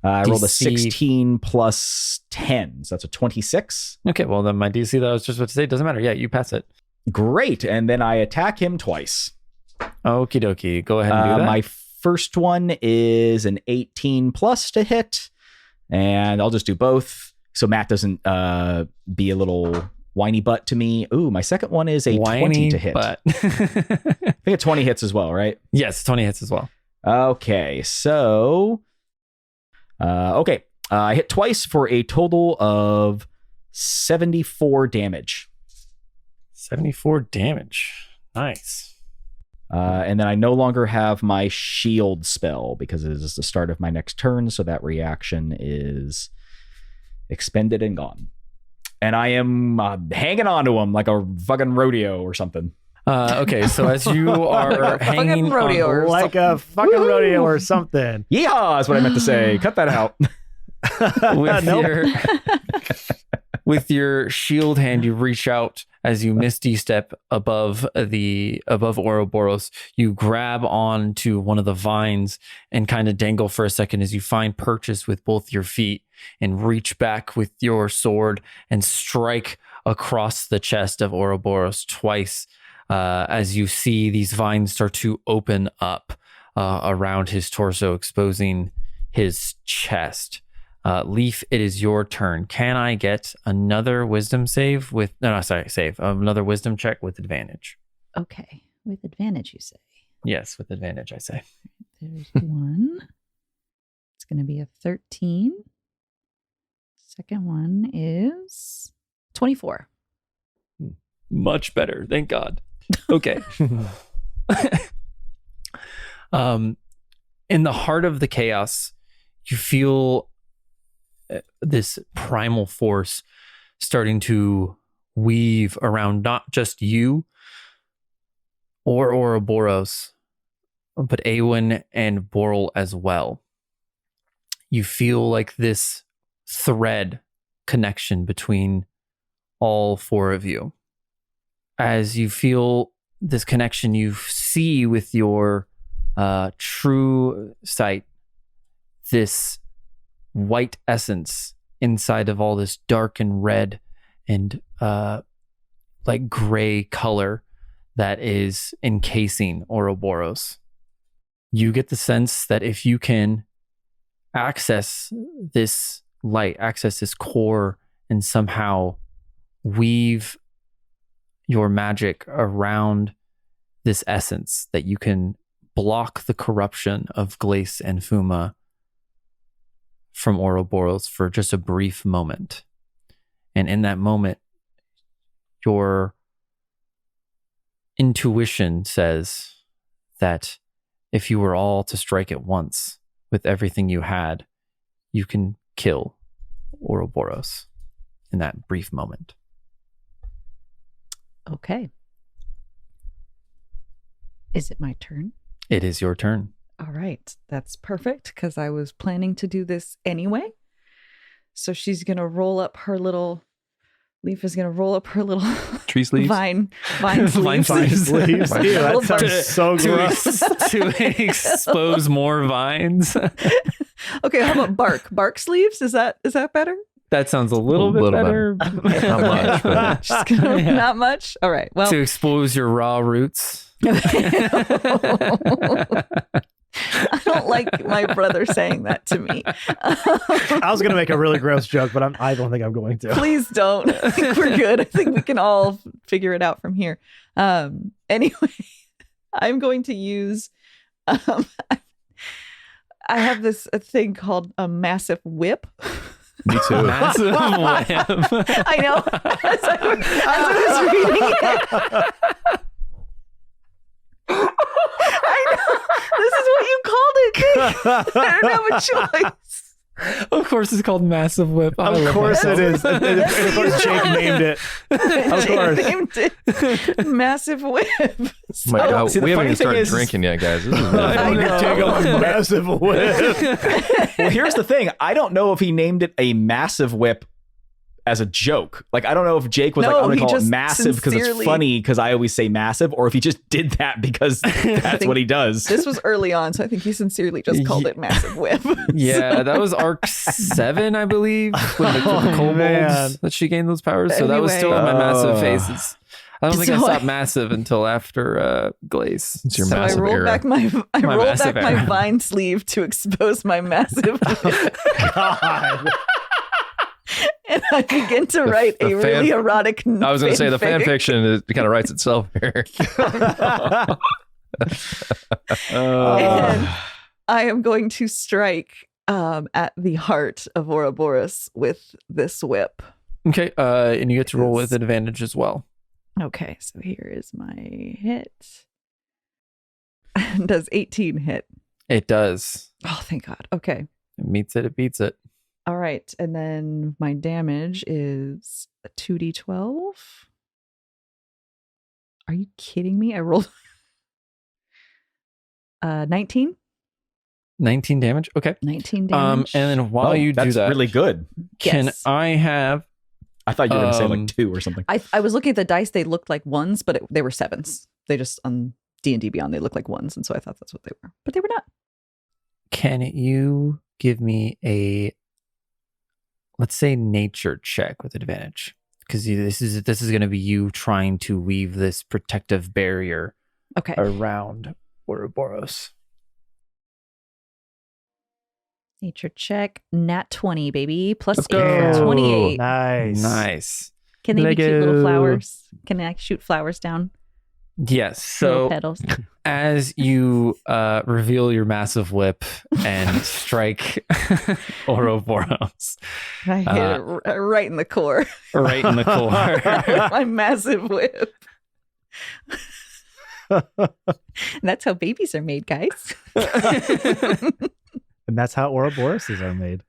E: I rolled a
D: DC
E: 16 plus 10. So that's a 26.
D: Okay, well then my DC that I was just about to say doesn't matter. Yeah, you pass it.
E: Great. And then I attack him twice.
D: Okie dokie. Go ahead and do that.
E: My first one is an 18 plus to hit. And I'll just do both. So Matt doesn't be a little whiny butt to me. Ooh, my second one is a 20 to hit.
D: But
E: I think a 20 hits as well, right?
D: yes, 20 hits as well.
E: Okay, so I hit twice for a total of 74 damage.
D: 74 damage. Nice.
E: And then I no longer have my shield spell because it is the start of my next turn, so that reaction is expended and gone. And I am hanging on to him like a fucking rodeo or something.
D: Okay, so as you are hanging
F: rodeo
D: on,
F: or
A: Like a fucking rodeo or something.
E: Yeehaw is what I meant to say. Cut that out.
D: with
A: Nope.
D: your with your shield hand, you reach out as you misty step above Ouroboros. You grab onto one of the vines and kind of dangle for a second as you find purchase with both your feet and reach back with your sword and strike across the chest of Ouroboros twice. As you see these vines start to open up around his torso, exposing his chest. Leaf, it is your turn. Can I get another wisdom save with... another wisdom check with advantage.
F: Okay. With advantage, you say.
D: Yes, with advantage, I say.
F: There's one. It's going to be a 13. Second one is 24.
D: Much better. Thank God. Okay. In the heart of the chaos, you feel this primal force starting to weave around not just you or Ouroboros, but Awen and Boral as well. You feel like this thread connection between all four of you. As you feel this connection, you see with your true sight this white essence inside of all this dark and red and like gray color that is encasing Ouroboros. You get the sense that if you can access this light, access this core, and somehow weave your magic around this essence, that you can block the corruption of Glace and Fuma from Ouroboros for just a brief moment. And in that moment, your intuition says that if you were all to strike at once with everything you had, you can kill Ouroboros. in that brief moment.
F: Okay. Is it my turn?
D: It is your turn.
F: All right. That's perfect because I was planning to do this anyway. So she's going to roll up her little... Leaf is going to roll up her little
G: Tree sleeves?
F: vine
D: Vine
F: sleeves.
D: sleeves.
A: Ew, that
F: Little
A: sounds
F: bird.
A: so gross.
D: to expose more vines.
F: Okay, how about bark sleeves? Is that better?
D: That sounds a little bit better.
G: Not much, but
F: Just gonna,
D: Yeah.
F: Not much. All right. Well,
D: To expose your raw roots.
F: I don't like my brother saying that to me.
A: I was gonna make a really gross joke, but I don't think I'm going to.
F: Please don't. I think we're good. I think we can all figure it out from here. Anyway, I'm going to use. I have this thing called a massive whip.
G: me too.
D: Massive whip.
F: I know. As I was reading it. I know. This is what you called it. Jake. I don't have a choice.
D: Of course, it's called Massive Whip. I
A: Of
D: love
A: course
D: it.
A: it is. And of course Jake named it. Of course.
F: Named it Massive Whip.
G: Oh my God,
E: see, the
G: we haven't
E: funny
G: even
E: thing
G: started
E: is-
G: drinking yet, guys. This is really
F: I
G: fun.
F: know.
A: Take a massive whip.
E: Well, here's the thing. I don't know if he named it a massive whip as a joke. Like, I don't know if Jake was
F: No,
E: like, I'm going
F: he
E: to call it
F: just
E: massive because it's
F: sincerely-
E: funny because I always say massive, or if he just did that because that's
F: think
E: what he does.
F: This was early on, so I think he sincerely just called it Massive Whip.
D: Yeah, that was arc 7, I believe, when the
A: Oh,
D: kobolds
A: man.
D: that she gained those powers. So that was still in my massive phases. I don't think I
F: So
D: stopped massive until after Glace.
G: It's your
F: So I
G: massive
F: rolled
G: era.
F: back my
D: My
F: rolled
D: massive
F: back my
D: era.
F: vine sleeve to expose my massive whip.
A: God.
F: And I begin to write
G: the
F: a really
G: fan-
F: erotic
G: I was going to say the fan
F: fanfic.
G: fiction it kind of writes itself here.
F: And I am going to strike at the heart of Ouroboros with this whip.
D: Okay, and you get to roll with advantage as well.
F: Okay, so here is my hit. Does 18 hit?
D: It does.
F: Oh, thank God. Okay.
D: It meets it, it beats it.
F: All right. And then my damage is a 2d12. Are you kidding me? I rolled 19.
D: 19 damage. Okay.
F: 19 damage.
D: And then while you do
E: that's
D: that,
E: really good.
D: can
F: Yes.
D: I have
E: I thought you were going to say
D: Um,
E: like 2 or something.
F: I was looking at the dice. They looked like ones, but they were sevens. They just on D&D Beyond, they look like ones. And so I thought that's what they were, but they were not.
D: can you give me a, let's say, nature check with advantage? Because this is going to be you trying to weave this protective barrier
F: Okay.
D: around Ouroboros.
F: Nature check. Nat 20, baby. Plus
G: Let's
F: 8 for
G: go.
F: 28.
A: Nice.
D: Nice.
F: Can they be cute little
A: Lego.
F: flowers? Can I shoot flowers down?
D: Yes.
F: Little
D: So
F: petals.
D: as you reveal your massive whip and strike Ouroboros
F: I hit it right in the core.
D: right in the core.
F: My massive whip. And that's how babies are made, guys.
A: And that's how Ouroboroses are made.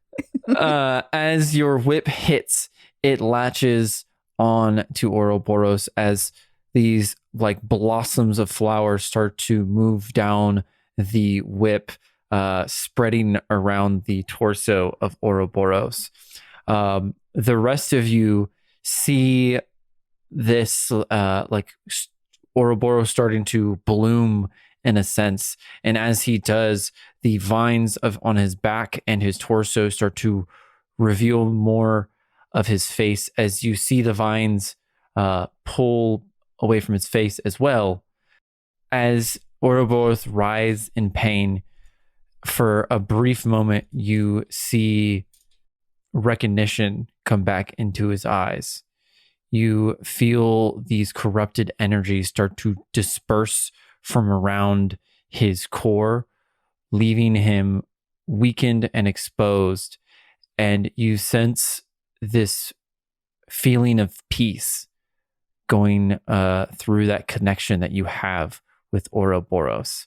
D: As your whip hits, it latches on to Ouroboros as these like blossoms of flowers start to move down the whip, spreading around the torso of Ouroboros. The rest of you see this Ouroboros starting to bloom in a sense, and as he does, the vines on his back and his torso start to reveal more of his face as you see the vines pull away from his face as well. As Ouroboros writhes in pain, for a brief moment, you see recognition come back into his eyes. You feel these corrupted energies start to disperse from around his core, leaving him weakened and exposed. And you sense this feeling of peace going through that connection that you have with Ouroboros.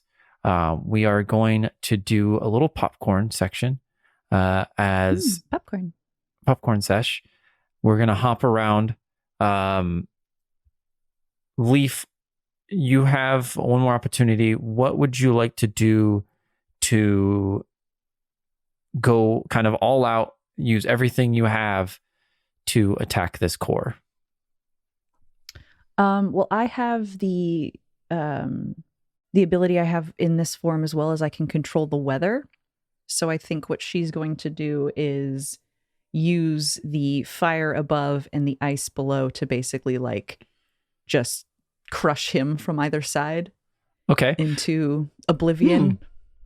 D: We are going to do a little popcorn section as
F: Popcorn.
D: popcorn sesh, we're going to hop around. Leaf, you have one more opportunity. What would you like to do to go kind of all out, use everything you have to attack this core?
F: Well, I have the ability I have in this form as well as I can control the weather. So I think what she's going to do is use the fire above and the ice below to basically like just crush him from either side.
D: Okay.
F: Into oblivion.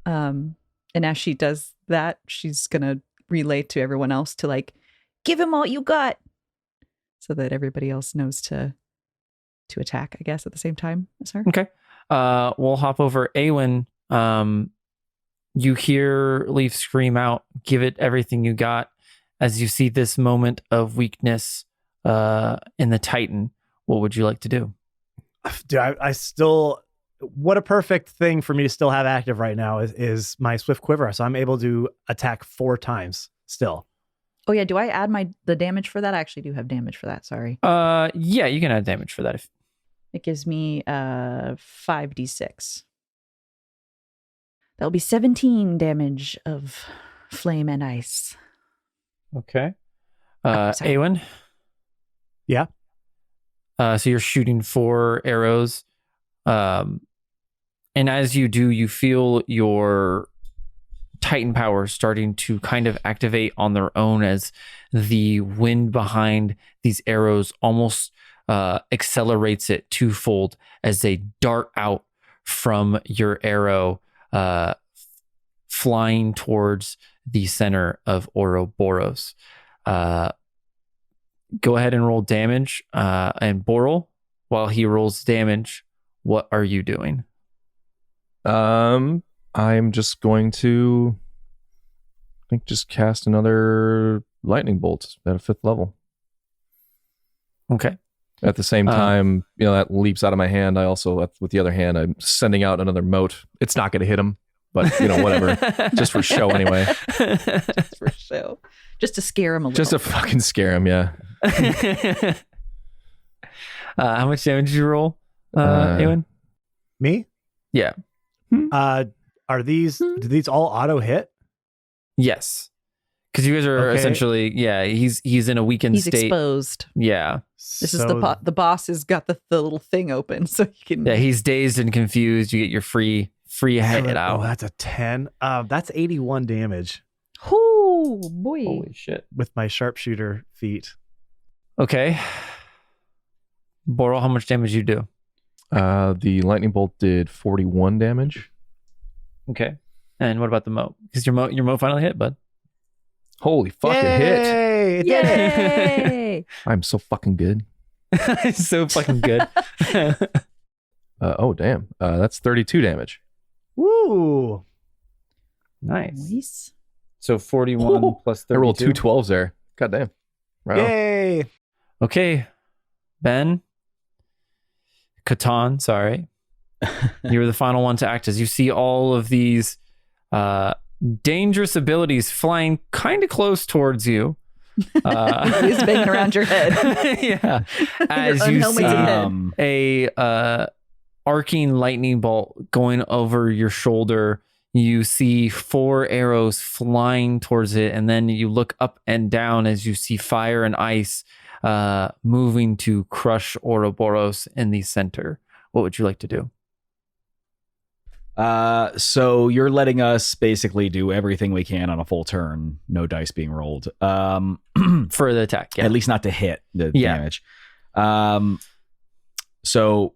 F: And as she does that, she's going to relay to everyone else to like, give him all you got. So that everybody else knows to attack, I guess, at the same time as her.
D: Okay. We'll hop over. Awen, you hear Leaf scream out, give it everything you got, as you see this moment of weakness in the Titan. What would you like to do?
A: Dude, I still, what a perfect thing for me to still have active right now is my Swift Quiver. So I'm able to attack 4 times still.
F: Oh yeah, do I add the damage for that? I actually do have damage for that, sorry.
D: Yeah, you can add damage for that.
F: It gives me 5d6. That'll be 17 damage of flame and ice.
D: Okay.
F: Sorry.
D: Awen?
A: Yeah.
D: So you're shooting 4 arrows. And as you do, you feel your Titan power starting to kind of activate on their own as the wind behind these arrows almost accelerates it twofold as they dart out from your arrow, flying towards the center of Ouroboros. Go ahead and roll damage. And Boral, while he rolls damage, what are you doing?
G: I'm just going to, I think, just cast another lightning bolt at a 5th level.
D: Okay.
G: At the same time, that leaps out of my hand. I also, with the other hand, I'm sending out another mote. It's not going to hit him, but whatever. Just for show anyway.
F: Just for show. Just to scare him a little.
G: Just to fucking scare him, yeah.
D: How much damage did you roll, Ewan?
A: Me?
D: Yeah.
A: Do these all auto hit?
D: Yes. Because you guys are essentially, he's in a weakened
F: He's
D: state.
F: exposed.
D: Yeah.
F: This is the boss has got the little thing open, so you can.
D: Yeah, he's dazed and confused. You get your free hit out.
A: Oh, that's a 10. That's 81 damage.
F: Oh boy!
D: Holy shit!
A: With my sharpshooter feat.
D: Okay. Boral, how much damage you do?
G: The lightning bolt did 41 damage.
D: Okay. And what about the moat? Because your moat finally hit, bud.
G: Holy fucking hit!
F: Yay!
G: I'm so fucking good.
D: It's so fucking good.
G: Oh damn! That's 32 damage.
A: Woo!
D: Nice. So 41 plus 32.
G: I rolled 2 12s there. God damn. Right on.
A: Yay!
D: Okay. Ben. Catan, sorry. You're the final one to act as you see all of these dangerous abilities flying kind of close towards you.
F: He's banging around your head.
D: Yeah. As you see a arcing lightning bolt going over your shoulder, you see 4 arrows flying towards it, and then you look up and down as you see fire and ice moving to crush Ouroboros in the center. What would you like to do?
E: So you're letting us basically do everything we can on a full turn, no dice being rolled.
D: For the attack, yeah.
E: At least not to hit the damage. So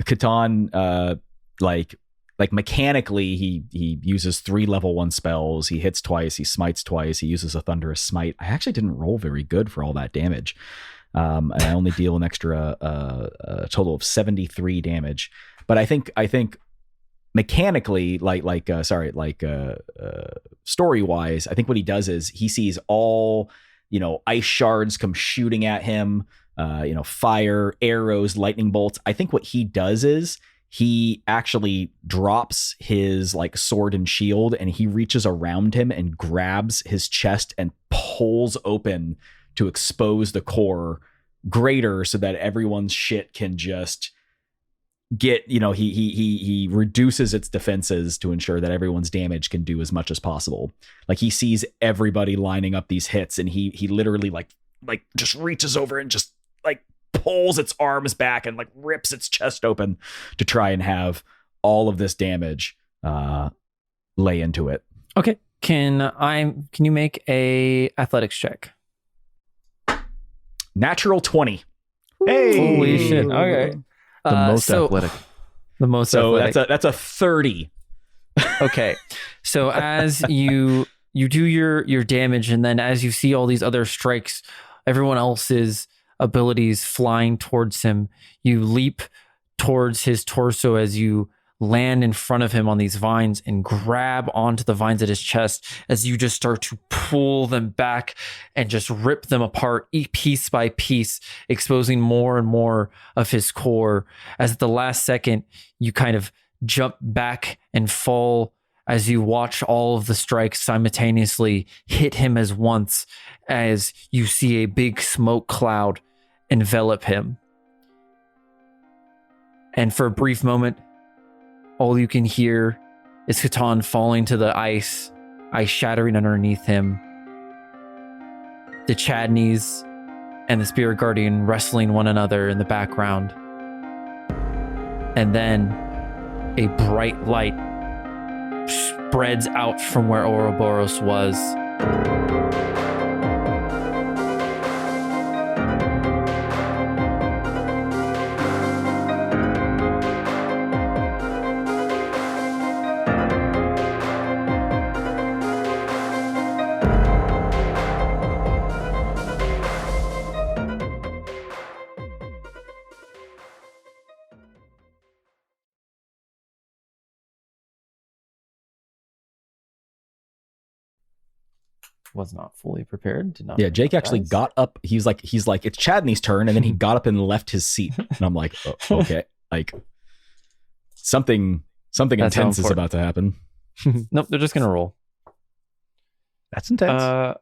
E: Catan, like mechanically, he uses 3 level 1 spells. He hits twice. He smites twice. He uses a thunderous smite. I actually didn't roll very good for all that damage. And I only deal an extra a total of 73 damage. But I think mechanically, story wise, I think what he does is he sees all ice shards come shooting at him. Fire, arrows, lightning bolts. I think what he does is he actually drops his sword and shield, and he reaches around him and grabs his chest and pulls open to expose the core greater so that everyone's shit can just get, he reduces its defenses to ensure that everyone's damage can do as much as possible. Like he sees everybody lining up these hits, and he literally like just reaches over and just like pulls its arms back and like rips its chest open to try and have all of this damage lay into it.
D: Okay. Can you make a athletics check?
E: Natural 20.
A: Hey!
D: Holy shit. Okay.
C: The most
D: so-
C: athletic.
D: The most
E: So
D: athletic.
E: that's a 30.
D: Okay. So as you do your damage, and then as you see all these other strikes, everyone else's abilities flying towards him, you leap towards his torso as you land in front of him on these vines and grab onto the vines at his chest as you just start to pull them back and just rip them apart piece by piece, exposing more and more of his core. As at the last second, you kind of jump back and fall as you watch all of the strikes simultaneously hit him as once, as you see a big smoke cloud envelop him. And for a brief moment, all you can hear is Catan falling to the ice shattering underneath him. The Chadneys and the Spirit Guardian wrestling one another in the background. And then a bright light spreads out from where Ouroboros was. Was not fully prepared. Did not.
E: Yeah, Jake actually got up. He's like, it's Chadney's turn, and then he got up and left his seat. And I'm like, oh, okay, like something
D: That's
E: intense
D: how
E: is about to happen.
D: Nope, they're just gonna roll.
A: That's intense.